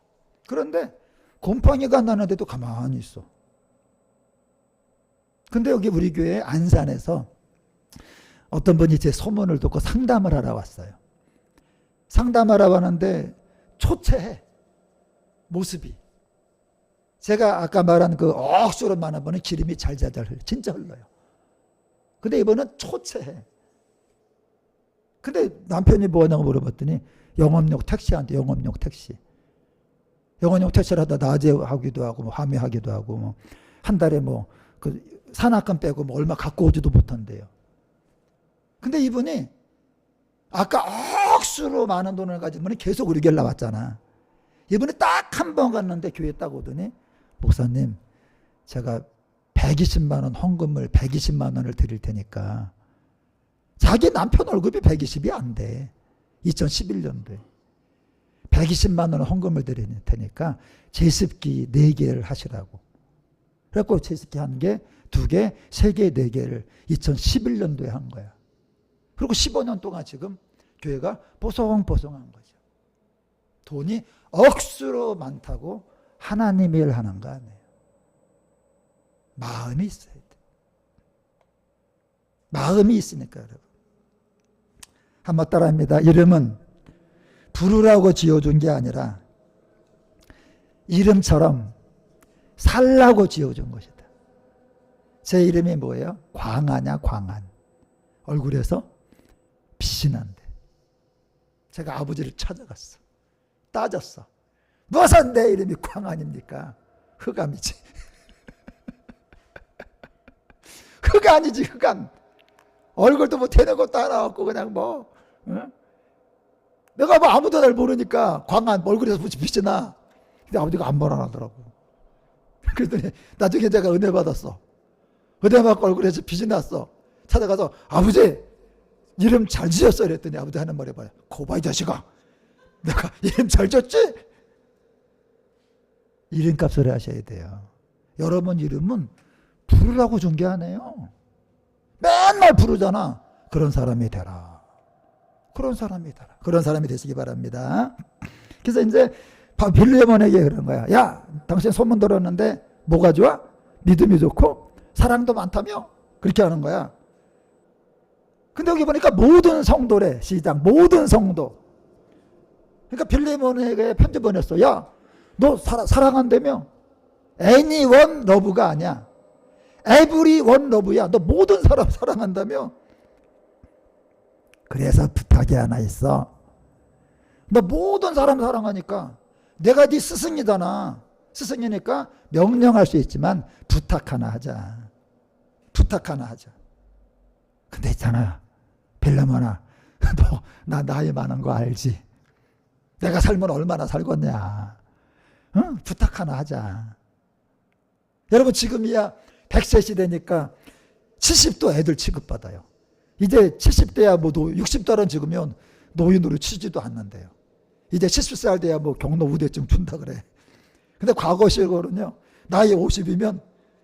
그런데 곰팡이가 나는데도 가만히 있어. 근데 여기 우리 교회 안산에서 어떤 분이 제 소문을 듣고 상담을 하러 왔어요. 상담하러 왔는데 초췌해. 모습이. 제가 아까 말한 그 억수로 많은 분은 기름이 잘잘잘 흘러. 진짜 흘러요. 근데 이분은 초췌해. 근데 남편이 뭐냐고 물어봤더니 영업용 택시한테 영업용 택시. 영업용 택시를 하다 낮에 하기도 하고 뭐 밤에 하기도 하고 뭐 한 달에 뭐 그 산악금 빼고 뭐 얼마 갖고 오지도 못한대요. 근데 이분이 아까 억수로 많은 돈을 가진 분이 계속 우리 교회 나왔잖아. 이분이 딱 한 번 갔는데 교회에 딱 오더니 목사님 제가 120만 원 헌금을 120만 원을 드릴 테니까 자기 남편 월급이 120이 안 돼. 2011년도에. 120만 원 헌금을 드릴 테니까 제습기 4개를 하시라고. 그래갖고 제습기 1개, 2개, 3개, 4개를 2011년도에 한 거야. 그리고 15년 동안 지금 교회가 보송보송한 거죠. 돈이 억수로 많다고 하나님 일 하는 거 아니에요. 마음이 있어야 돼. 마음이 있으니까 여러분. 한번 따라합니다. 이름은 부르라고 지어준 게 아니라 이름처럼 살라고 지어준 것이다. 제 이름이 뭐예요? 광하냐 광한. 얼굴에서 빛이 난대. 제가 아버지를 찾아갔어. 따졌어. 무슨 내 이름이 광한입니까? 흑암이지. 흑암이지 흑암. 얼굴도 뭐 되는 것도 하나 없고 그냥 뭐 어? 내가 뭐 아무도 날 모르니까 광한 얼굴에서 빛이 나. 근데 아버지가 아무 말 안 하더라고. 그랬더니 나중에 제가 은혜 받았어. 은혜 받고 얼굴에서 빛이 났어. 찾아가서 아버지 이름 잘 지었어 이랬더니 아버지 하는 말이 뭐야. 고봐 이 자식아. 내가 이름 잘 지었지? 이름값을 하셔야 돼요. 여러분 이름은 부르라고 준 게 아니에요. 맨날 부르잖아. 그런 사람이 되라. 그런 사람이 되라. 그런 사람이 되시기 바랍니다. 그래서 이제 빌레몬에게 그런 거야. 야, 당신 소문 들었는데 뭐가 좋아? 믿음이 좋고 사랑도 많다며? 그렇게 하는 거야. 근데 여기 보니까 모든 성도래. 시작. 모든 성도. 그러니까 빌레몬에게 편지 보냈어. 야, 너 사랑한다며? anyone love가 아니야. everyone love야. 너 모든 사람 사랑한다며? 그래서 부탁이 하나 있어. 너 모든 사람 사랑하니까 내가 네 스승이잖아. 스승이니까 명령할 수 있지만 부탁 하나 하자. 부탁 하나 하자. 근데 있잖아. 빌레몬아, 너 나 나이 많은 거 알지? 내가 살면 얼마나 살겠냐. 응? 부탁 하나 하자. 여러분 지금이야 100세 시대니까 70도 애들 취급받아요. 이제 70대야 뭐 60달은 찍으면 노인으로 치지도 않는데요. 이제 70살 돼야 뭐 경로 우대증 준다 그래. 근데 과거 시골은요. 나이 50이면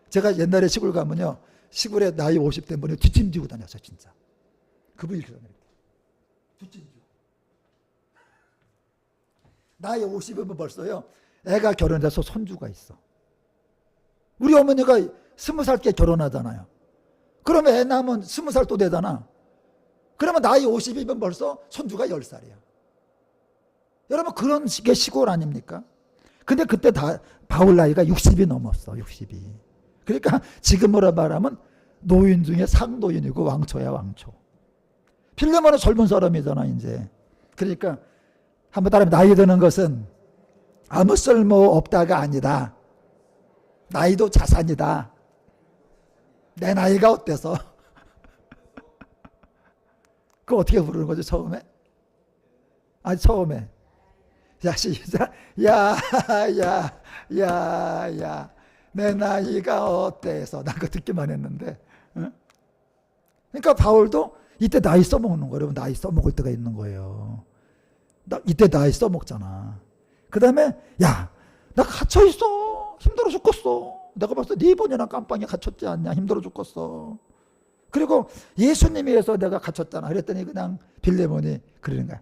제가 옛날에 시골 가면요. 시골에 나이 50된 분이 뒷짐지고 다녔어요. 진짜. 그분이 그러네. 뒷짐지고. 나이 50이면 벌써요. 애가 결혼해서 손주가 있어. 우리 어머니가 20살 때 결혼하잖아요. 그러면 애 낳으면 20살 또 되잖아. 그러면 나이 50이면 벌써 손주가 10살이야. 여러분 그런 식의 시골 아닙니까? 근데 그때 바울 나이가 60이 넘었어. 60이. 그러니까 지금으로 말하면 노인 중에 상노인이고 왕초야 왕초. 빌레몬은 젊은 사람이잖아 이제. 그러니까 한번 따라하면 나이 드는 것은 아무 쓸모 없다가 아니다. 나이도 자산이다. 내 나이가 어때서? 그거 어떻게 부르는 거죠 처음에? 아니 처음에 야 시작 야야야야 내 나이가 어때서 나 그거 듣기만 했는데 응? 그러니까 바울도 이때 나이 써먹는 거예요. 여러분 나이 써먹을 때가 있는 거예요. 이때 나이 써먹잖아. 그 다음에 야 나 갇혀있어. 힘들어 죽겠어. 내가 벌써 4번이나 깜빵에 갇혔지 않냐. 힘들어 죽겠어. 그리고 예수님이 해서 내가 갇혔잖아. 그랬더니 그냥 빌레몬이 그러는 거야.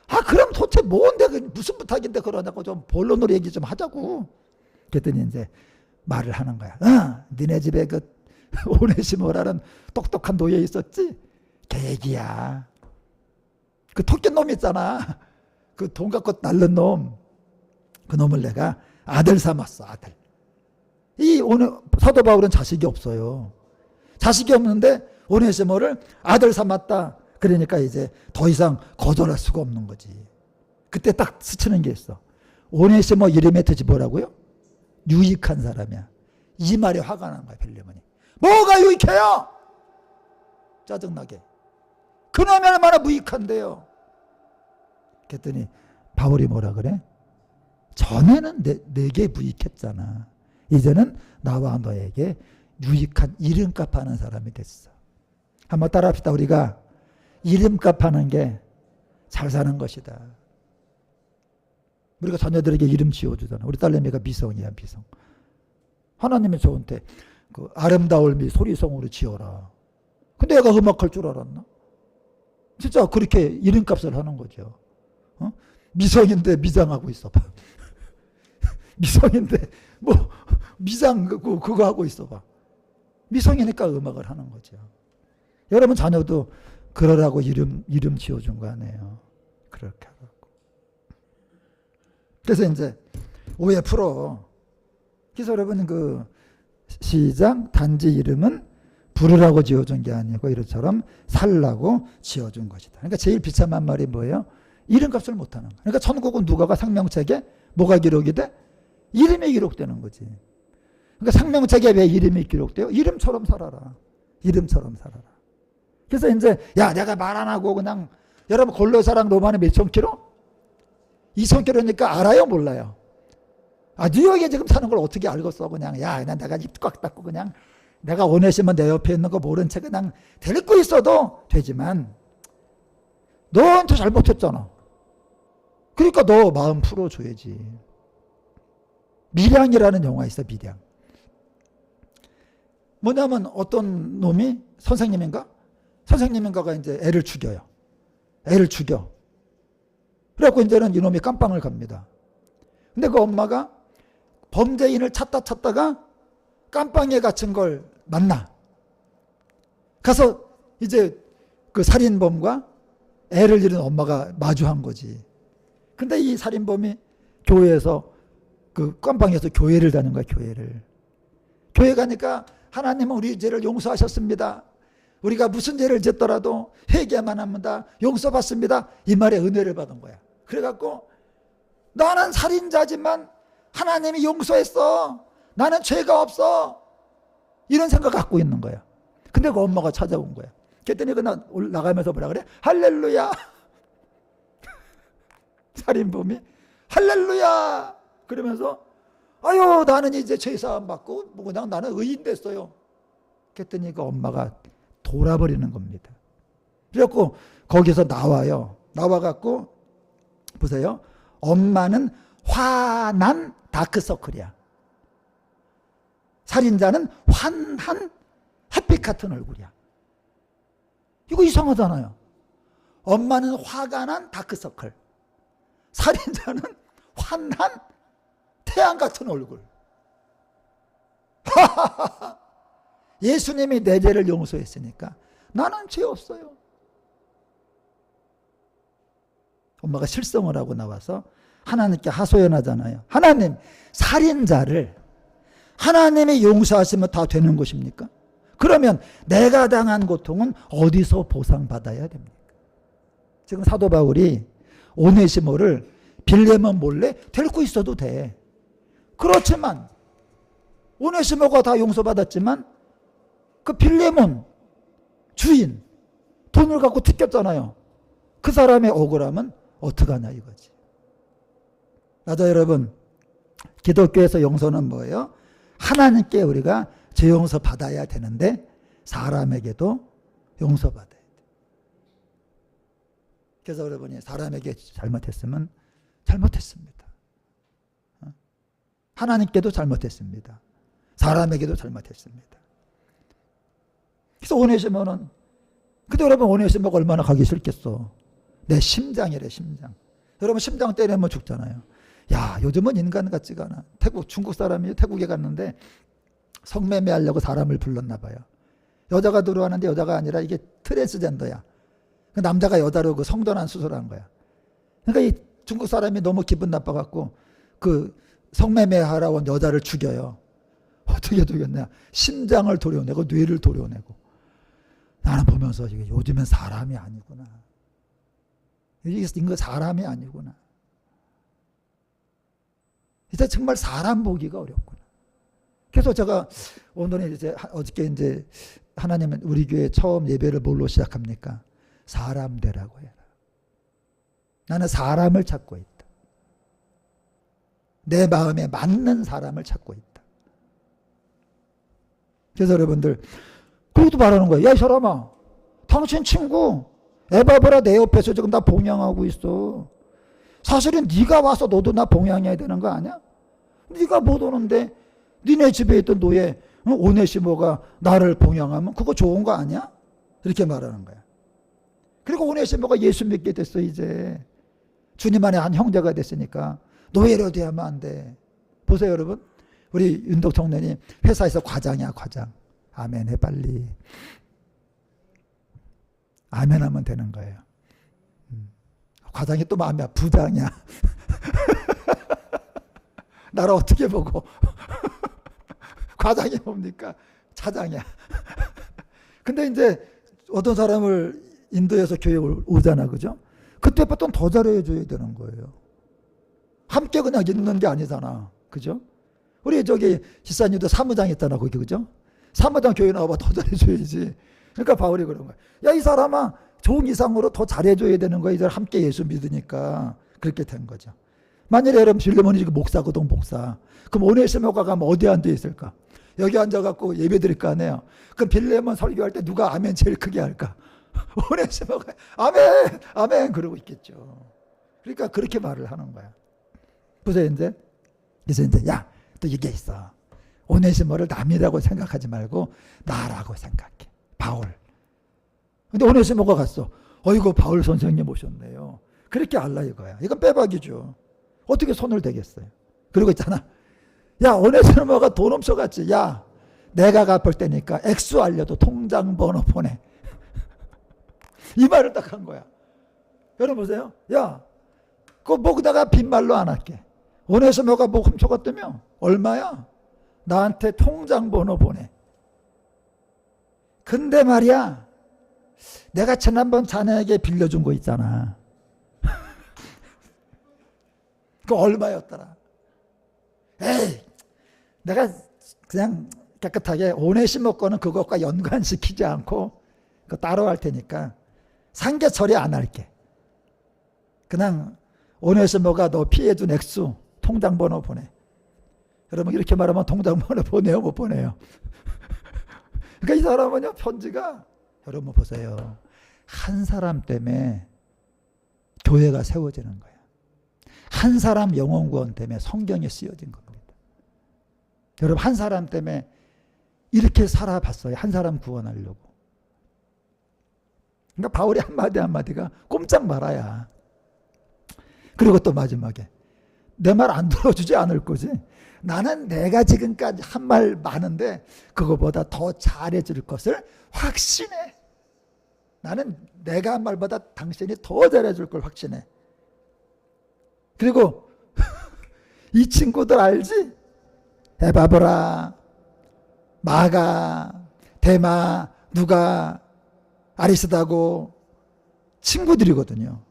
아, 그럼 도대체 뭔데, 무슨 부탁인데 그러냐고 좀 본론으로 얘기 좀 하자고. 그랬더니 이제 말을 하는 거야. 니네 집에 그 오네시모라는 똑똑한 노예 있었지? 걔 얘기야. 그 토끼놈 있잖아. 그 돈 갖고 날른 놈. 그 놈을 내가 아들 삼았어, 아들. 사도 바울은 자식이 없어요. 자식이 없는데 오네시모를 아들 삼았다. 그러니까 이제 더 이상 거절할 수가 없는 거지. 그때 딱 스치는 게 있어. 오네시모 이름의 뜻이 뭐라고요? 유익한 사람이야. 이 말에 화가 난 거야, 빌레몬이. 뭐가 유익해요? 짜증나게. 그놈이 얼마나 무익한데요. 그랬더니 바울이 뭐라 그래? 전에는 내게 무익했잖아. 이제는 나와 너에게 유익한 이름값 하는 사람이 됐어. 한번 따라합시다. 우리가 이름값 하는 게 잘 사는 것이다. 우리가 자녀들에게 이름 지어주잖아. 우리 딸내미가 미성이야, 미성. 하나님이 저한테 그 아름다울 미 소리성으로 지어라. 근데 얘가 음악할 줄 알았나? 진짜 그렇게 이름값을 하는 거죠. 미성인데 미장하고 있어봐. 미성인데 뭐 미장 그거 하고 있어봐. 미성이니까 음악을 하는 거죠. 여러분 자녀도 그러라고 이름 지어준 거 아니에요. 그렇게 하고. 그래서 이제 오해 풀어. 그래서 여러분 그 시작 단지 이름은 부르라고 지어준 게 아니고 이처럼 살라고 지어준 것이다. 그러니까 제일 비참한 말이 뭐예요? 이름값을 못하는 거예요. 그러니까 천국은 누가가 상명책에 뭐가 기록이 돼? 이름이 기록되는 거지. 그러니까 상명책에 왜 이름이 기록돼요? 이름처럼 살아라. 이름처럼 살아라. 그래서 이제 야 내가 말 안 하고 그냥 여러분 골로새랑 로마는 몇천 킬로? 2,000킬로니까 알아요 몰라요? 아 뉴욕에 지금 사는 걸 어떻게 알겠어? 그냥 야 난 내가 입 꽉 닫고 그냥 내가 오네시모 내 옆에 있는 거 모른 채 그냥 데리고 있어도 되지만 너한테 잘못했잖아. 그러니까 너 마음 풀어줘야지. 밀양이라는 영화 있어. 밀양. 뭐냐면 어떤 놈이 선생님인가가 이제 애를 죽여요. 애를 죽여. 그래갖고 이제는 이놈이 깜빵을 갑니다. 근데 그 엄마가 범죄인을 찾다가 깜빵에 갇힌 걸 만나. 가서 이제 그 살인범과 애를 잃은 엄마가 마주한 거지. 근데 이 살인범이 교회에서 그 깜빵에서 교회를 다닌 거야, 교회를. 교회 가니까 하나님은 우리 죄를 용서하셨습니다. 우리가 무슨 죄를 짓더라도 회개만 합니다. 용서받습니다. 이 말에 은혜를 받은 거야. 그래갖고 나는 살인자지만 하나님이 용서했어. 나는 죄가 없어. 이런 생각 갖고 있는 거야. 근데 그 엄마가 찾아온 거야. 그랬더니 그 나가면서 뭐라 그래? 할렐루야. 살인범이 할렐루야. 그러면서 아유 나는 이제 죄사함 받고 뭐 그냥 나는 의인 됐어요. 그랬더니 그 엄마가 돌아버리는 겁니다. 그래갖고 거기서 나와요. 나와갖고 보세요. 엄마는 화난 다크서클이야. 살인자는 환한 햇빛 같은 얼굴이야. 이거 이상하잖아요. 엄마는 화가 난 다크서클. 살인자는 환한 태양 같은 얼굴. 예수님이 내 죄를 용서했으니까 나는 죄 없어요. 엄마가 실성을 하고 나와서 하나님께 하소연하잖아요. 하나님, 살인자를 하나님이 용서하시면 다 되는 것입니까? 그러면 내가 당한 고통은 어디서 보상받아야 됩니까? 지금 사도 바울이 오네시모를 빌레몬 몰래 데리고 있어도 돼. 그렇지만 오네시모가 다 용서받았지만 그 빌레몬 주인 돈을 갖고 튀겼잖아요. 그 사람의 억울함은 어떡하냐 이거지. 맞아 여러분. 기독교에서 용서는 뭐예요? 하나님께 우리가 죄 용서 받아야 되는데 사람에게도 용서받아야 돼. 그래서 여러분이 사람에게 잘못했으면 잘못했습니다. 하나님께도 잘못했습니다. 사람에게도 잘못했습니다. 그래서 오네시모는 근데 여러분 오네시모가 얼마나 가기 싫겠어. 내 심장이래, 심장. 여러분 심장 때리면 죽잖아요. 야, 요즘은 인간 같지가 않아. 중국 사람이 태국에 갔는데 성매매하려고 사람을 불렀나 봐요. 여자가 들어왔는데 여자가 아니라 이게 트랜스젠더야. 남자가 여자로 그 성전환 수술한 거야. 그러니까 이 중국 사람이 너무 기분 나빠갖고 그 성매매하러 온 여자를 죽여요. 어떻게 죽였냐? 심장을 도려내고 뇌를 도려내고. 나는 보면서 이게 요즘엔 사람이 아니구나. 이거 사람이 아니구나. 이제 정말 사람 보기가 어렵구나. 그래서 제가 오늘은 이제 어저께 이제 하나님은 우리 교회 처음 예배를 뭘로 시작합니까? 사람 되라고 해라. 나는 사람을 찾고 있다. 내 마음에 맞는 사람을 찾고 있다. 그래서 여러분들 그것도 말하는 거예요. 야, 이 사람아, 당신 친구 에바브라 내 옆에서 지금 나 봉양하고 있어. 사실은 네가 와서 너도 나 봉양해야 되는 거 아니야? 네가 못 오는데 니네 집에 있던 노예 오네시모가 나를 봉양하면 그거 좋은 거 아니야? 이렇게 말하는 거야. 그리고 오네시모가 예수 믿게 됐어. 이제 주님 안에 한 형제가 됐으니까 노예로 되면 안 돼. 보세요 여러분, 우리 윤덕 청년이 회사에서 과장이야, 과장. 아멘 해 빨리. 아멘 하면 되는 거예요. 과장이 또 마음이야, 부장이야. 나를 어떻게 보고. 과장이 뭡니까? 차장이야. 근데 이제 어떤 사람을 인도에서 교회에 오잖아, 그죠? 그때부터 더 잘해줘야 되는 거예요. 함께 그냥 있는 게 아니잖아, 그죠? 우리 저기 지사님도 사무장 있잖아, 거기, 그죠? 사무장 교회 나와봐, 더 잘해줘야지. 그러니까 바울이 그런 거야. 야, 이 사람아, 종 이상으로 더 잘해줘야 되는 거야. 이제 함께 예수 믿으니까. 그렇게 된 거죠. 만약에 여러분 빌레몬이 지금 목사거든, 목사. 그럼 오네시모가 가면 어디 앉아 있을까? 여기 앉아갖고 예배 드릴 거 아니에요. 그럼 빌레몬 설교할 때 누가 아멘 제일 크게 할까? 오네시모가 아멘, 아멘 그러고 있겠죠. 그러니까 그렇게 말을 하는 거야. 보세요, 이제. 그래서 이제, 야, 또 이게 있어. 오네시모를 남이라고 생각하지 말고 나라고 생각해. 바울. 근데 오네시모가 갔어. 어이구, 바울 선생님 오셨네요. 그렇게 알라 이거야. 이건 빼박이죠. 어떻게 손을 대겠어요? 그리고 있잖아. 야, 오네시모가 돈 훔쳐갔지. 야, 내가 갚을 테니까 액수 알려도 통장 번호 보내. 이 말을 딱 한 거야. 여러분 보세요. 야, 그거 뭐다가 빈말로 안 할게. 오네시모가 뭐 훔쳐갔다며? 얼마야? 나한테 통장 번호 보내. 근데 말이야, 내가 지난번 자네에게 빌려준 거 있잖아. 그 얼마였더라? 에이, 내가 그냥 깨끗하게 오네시모 거는 그것과 연관시키지 않고 그거 따로 할 테니까 상계 처리 안 할게. 그냥 오네시모가 너 피해준 액수 통장 번호 보내. 여러분 이렇게 말하면 통장 번호 보내요, 못 보내요? 그러니까 이 사람은요, 편지가, 여러분 보세요. 한 사람 때문에 교회가 세워지는 거예요. 한 사람 영혼 구원 때문에 성경이 쓰여진 겁니다. 여러분 한 사람 때문에 이렇게 살아봤어요. 한 사람 구원하려고. 그러니까 바울이 한마디 한마디가 꼼짝 말아야. 그리고 또 마지막에 내 말 안 들어주지 않을 거지. 나는 내가 지금까지 한 말 많은데 그거보다 더 잘해줄 것을 확신해. 나는 내가 한 말보다 당신이 더 잘해줄 걸 확신해. 그리고 이 친구들 알지? 에바브라, 마가, 데마, 누가, 아리스다고 친구들이거든요.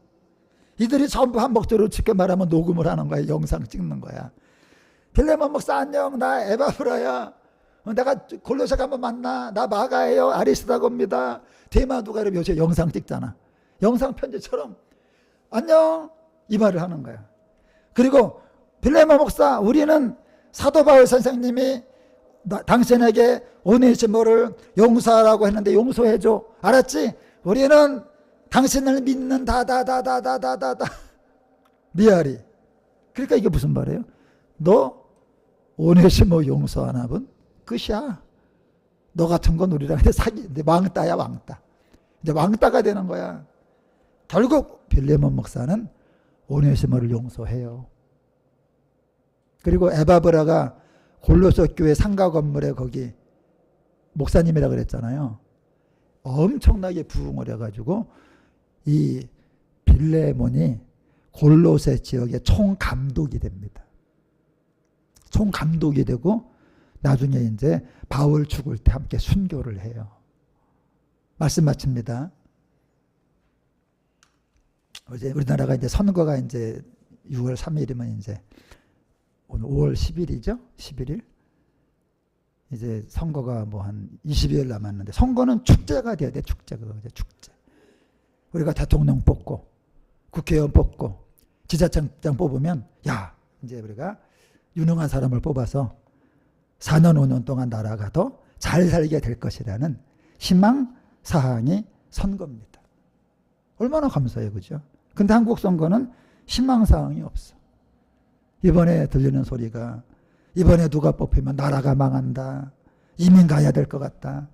이들이 전부 한 목소리로 쉽게 말하면 녹음을 하는 거야. 영상 찍는 거야. 빌레몬 목사 안녕, 나 에바브라야. 내가 골로새 가면 만나. 나 마가예요. 아리스다고입니다. 데마 누가 이러면 요새 영상 찍잖아. 영상 편지처럼 안녕 이 말을 하는 거야. 그리고 빌레몬 목사, 우리는 사도 바울 선생님이 당신에게 오네시모를 용서하라고 했는데 용서해줘. 알았지? 우리는 당신을 믿는 다다다다다다다 미아리. 그러니까 이게 무슨 말이에요? 너 오네시모 용서 안 하면 끝이야. 너 같은 건 우리랑 사기. 이제 왕따야, 왕따. 이제 왕따가 되는 거야. 결국 빌레몬 목사는 오네시모를 용서해요. 그리고 에바브라가 골로새 교회 상가 건물에 거기 목사님이라 그랬잖아요. 엄청나게 부흥을 해가지고 이 빌레몬이 골로새 지역의 총감독이 됩니다. 총감독이 되고 나중에 이제 바울 죽을 때 함께 순교를 해요. 말씀 마칩니다. 이제 우리나라가 이제 선거가 이제 6월 3일이면 이제 오늘 5월 10일이죠? 11일? 이제 선거가 뭐 한 20여일 남았는데 선거는 축제가 돼야 돼. 축제가 이제 축제. 우리가 대통령 뽑고 국회의원 뽑고 지자체장 뽑으면 야 이제 우리가 유능한 사람을 뽑아서 4년 5년 동안 나라가 더 잘 살게 될 것이라는 희망 사항이 선거입니다. 얼마나 감사해요, 그죠? 근데 한국 선거는 희망 사항이 없어. 이번에 들리는 소리가 이번에 누가 뽑히면 나라가 망한다. 이민 가야 될 것 같다.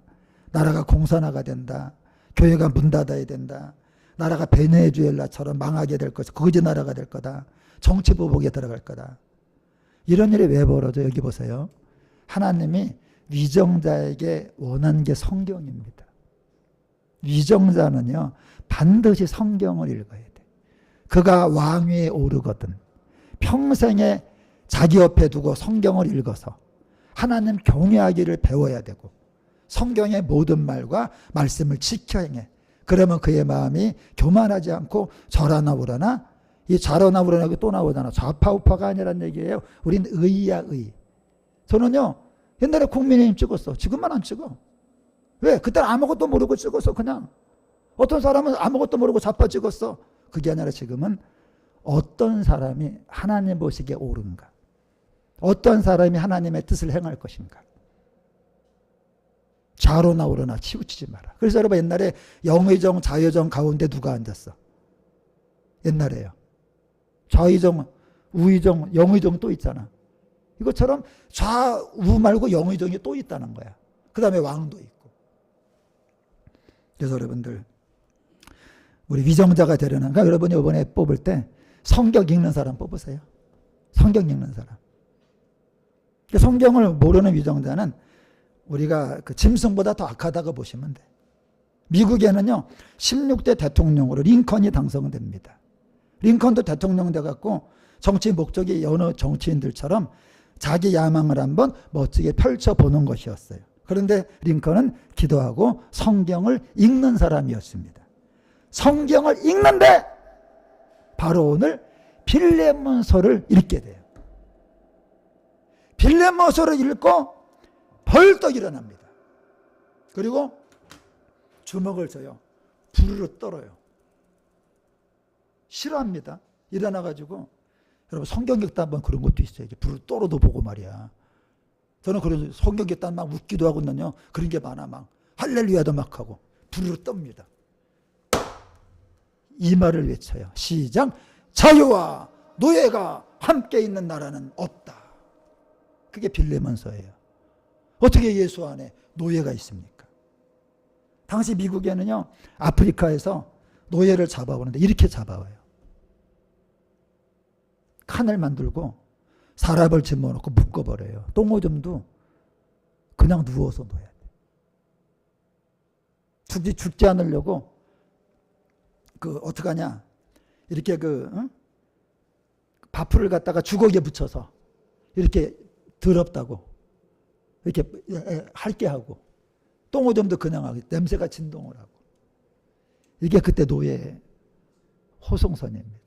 나라가 공산화가 된다. 교회가 문 닫아야 된다. 나라가 베네수엘라처럼 망하게 될 것이다. 거지 나라가 될 거다. 정치 보복에 들어갈 거다. 이런 일이 왜 벌어져? 여기 보세요. 하나님이 위정자에게 원한 게 성경입니다. 위정자는요 반드시 성경을 읽어야 돼. 그가 왕위에 오르거든 평생에 자기 옆에 두고 성경을 읽어서 하나님 경외하기를 배워야 되고 성경의 모든 말과 말씀을 지켜 행해. 그러면 그의 마음이 교만하지 않고 절하나 우러나 이 좌로나 우러나 또 나오잖아. 좌파우파가 아니란 얘기예요. 우린 의야 의. 저는요 옛날에 국민의힘 찍었어. 지금만 안 찍어. 왜? 그때는 아무것도 모르고 찍었어. 그냥. 어떤 사람은 아무것도 모르고 좌파 찍었어. 그게 아니라 지금은 어떤 사람이 하나님 보시기에 옳은가. 어떤 사람이 하나님의 뜻을 행할 것인가. 좌로나 우로나 치우치지 마라. 그래서 여러분 옛날에 영의정 자의정 가운데 누가 앉았어? 옛날에요. 좌의정 우의정 영의정 또 있잖아. 이것처럼 좌우 말고 영의정이 또 있다는 거야. 그 다음에 왕도 있고. 그래서 여러분들 우리 위정자가 되려는 그러니까 여러분이 이번에 뽑을 때 성경 읽는 사람 뽑으세요. 성경 읽는 사람. 성경을 모르는 위정자는 우리가 그 짐승보다 더 악하다고 보시면 돼. 미국에는요 16대 대통령으로 링컨이 당선됩니다. 링컨도 대통령 돼갖고 정치 목적이 여느 정치인들처럼 자기 야망을 한번 멋지게 펼쳐보는 것이었어요. 그런데 링컨은 기도하고 성경을 읽는 사람이었습니다. 성경을 읽는데 바로 오늘 빌레몬서를 읽게 돼요. 빌레몬서를 읽고 벌떡 일어납니다. 그리고 주먹을 져요. 부르르 떨어요. 싫어합니다. 일어나가지고 여러분 성경 읽다 한번 그런 것도 있어요. 부르르 떨어도 보고 말이야. 저는 그래서 성경 읽다 막 웃기도 하거든요. 그런 게 많아. 막 할렐루야도 막 하고 부르르 떱니다. 이 말을 외쳐요. 시작. 자유와 노예가 함께 있는 나라는 없다. 그게 빌레몬서예요. 어떻게 예수 안에 노예가 있습니까? 당시 미국에는요 아프리카에서 노예를 잡아오는데 이렇게 잡아와요. 칸을 만들고 사람을 집어넣고 묶어버려요. 똥오줌도 그냥 누워서 놓아야 돼. 죽지 않으려고 그 어떡하냐 이렇게 밥풀을 갖다가 주걱에 붙여서 이렇게 더럽다고 이렇게 핥게 하고 똥오줌도 그냥 하고 냄새가 진동을 하고 이게 그때 노예 호송선입니다.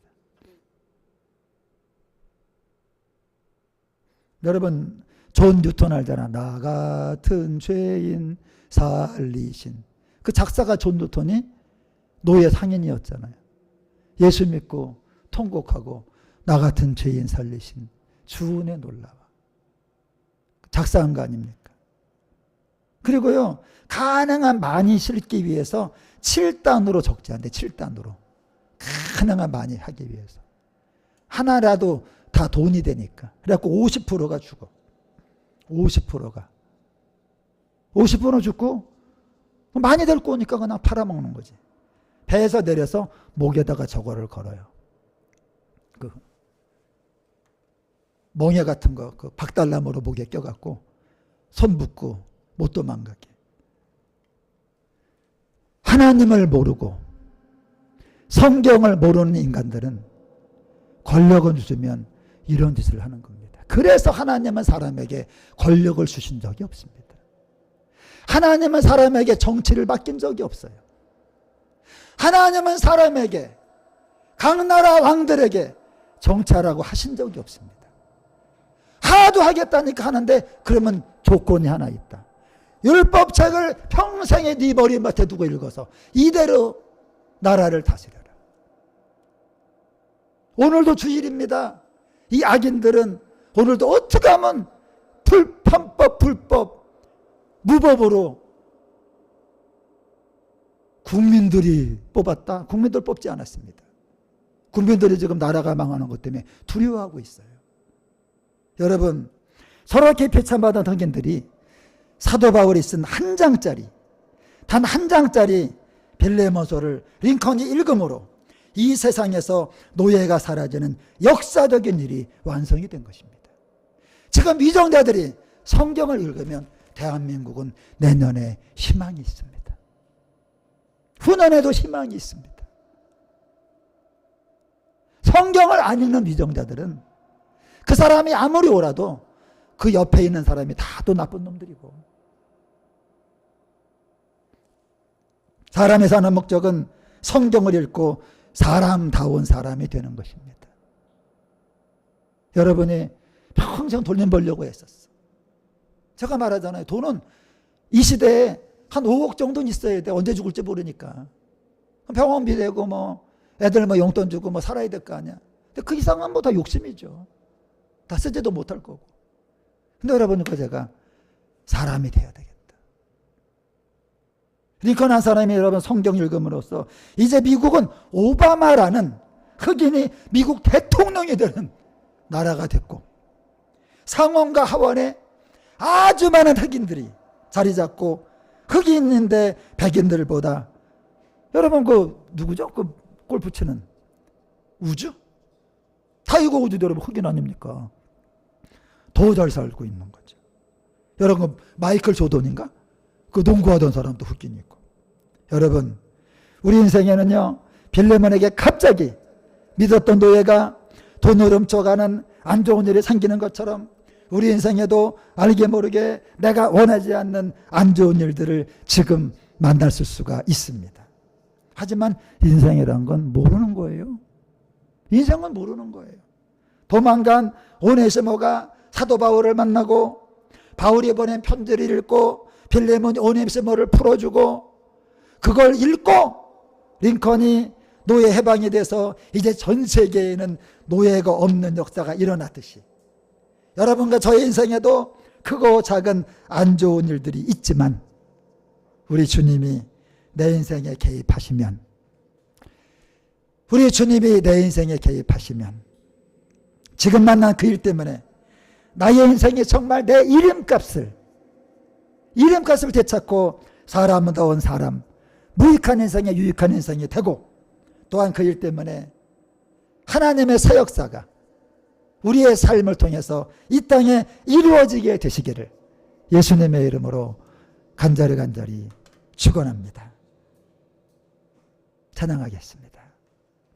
여러분 존 뉴턴 알잖아. 나 같은 죄인 살리신. 그 작사가 존 뉴턴이 노예 상인이었잖아요. 예수 믿고 통곡하고 나 같은 죄인 살리신 주은혜 놀라워. 작사한 거 아닙니까? 그리고요 가능한 많이 실기 위해서 7단으로 적지 않대. 7단으로 가능한 많이 하기 위해서 하나라도 다 돈이 되니까. 그래갖고 50%가 죽어. 50%가 50% 죽고 많이 될 거니까 그냥 팔아먹는 거지. 배에서 내려서 목에다가 저거를 걸어요. 그 멍에 같은 거, 그 박달나무로 목에 껴갖고 손 묶고 못 도망가게. 하나님을 모르고 성경을 모르는 인간들은 권력을 주시면 이런 짓을 하는 겁니다. 그래서 하나님은 사람에게 권력을 주신 적이 없습니다. 하나님은 사람에게 정치를 맡긴 적이 없어요. 하나님은 사람에게, 각 나라 왕들에게 정치하라고 하신 적이 없습니다. 하도 하겠다니까 하는데 그러면 조건이 하나 있다. 율법책을 평생에 네 머리맡에 두고 읽어서 이대로 나라를 다스려라. 오늘도 주일입니다. 이 악인들은 오늘도 어떻게 하면 편법, 불법, 무법으로 국민들이 뽑았다? 국민들 뽑지 않았습니다. 국민들이 지금 나라가 망하는 것 때문에 두려워하고 있어요. 여러분, 서로 개표참받은 흑인들이 사도 바울이 쓴 한 장짜리, 단 한 장짜리 빌레모서를 링컨이 읽음으로 이 세상에서 노예가 사라지는 역사적인 일이 완성이 된 것입니다. 지금 위정자들이 성경을 읽으면 대한민국은 내년에 희망이 있습니다. 후년에도 희망이 있습니다. 성경을 안 읽는 위정자들은 그 사람이 아무리 오라도 그 옆에 있는 사람이 다 또 나쁜 놈들이고, 사람이 사는 목적은 성경을 읽고 사람다운 사람이 되는 것입니다. 여러분이 평생 돈 벌려고 했었어. 제가 말하잖아요. 돈은 이 시대에 한 5억 정도는 있어야 돼. 언제 죽을지 모르니까. 병원비 내고 뭐 애들 뭐 용돈 주고 뭐 살아야 될 거 아니야. 근데 그 이상은 뭐 다 욕심이죠. 다 쓰지도 못할 거고. 근데 여러분, 제가 사람이 되어야 되겠다. 링컨 한 사람이 여러분 성경 읽음으로써 이제 미국은 오바마라는 흑인이 미국 대통령이 되는 나라가 됐고, 상원과 하원에 아주 많은 흑인들이 자리 잡고, 흑인인데 백인들보다, 여러분 그 누구죠? 그 골프 치는 우즈? 타이거 우즈도 여러분 흑인 아닙니까? 더 잘 살고 있는 거죠. 여러분 마이클 조던인가? 그 농구하던 사람도 흑인이고. 여러분, 우리 인생에는요, 빌레몬에게 갑자기 믿었던 노예가 돈을 훔쳐가는 안 좋은 일이 생기는 것처럼 우리 인생에도 알게 모르게 내가 원하지 않는 안 좋은 일들을 지금 만날 수가 있습니다. 하지만 인생이란 건 모르는 거예요. 인생은 모르는 거예요. 도망간 오네시모가 사도 바울을 만나고, 바울이 보낸 편지를 읽고 빌레몬이 오네시모를 풀어주고, 그걸 읽고 링컨이 노예 해방이 돼서 이제 전 세계에는 노예가 없는 역사가 일어났듯이, 여러분과 저의 인생에도 크고 작은 안 좋은 일들이 있지만 우리 주님이 내 인생에 개입하시면, 우리 주님이 내 인생에 개입하시면, 지금 만난 그 일 때문에 나의 인생이 정말 내 이름값을 되찾고 사람다운 사람, 무익한 인생에 유익한 인생이 되고, 또한 그 일 때문에 하나님의 새 역사가 우리의 삶을 통해서 이 땅에 이루어지게 되시기를 예수님의 이름으로 간절히 축원합니다. 찬양하겠습니다.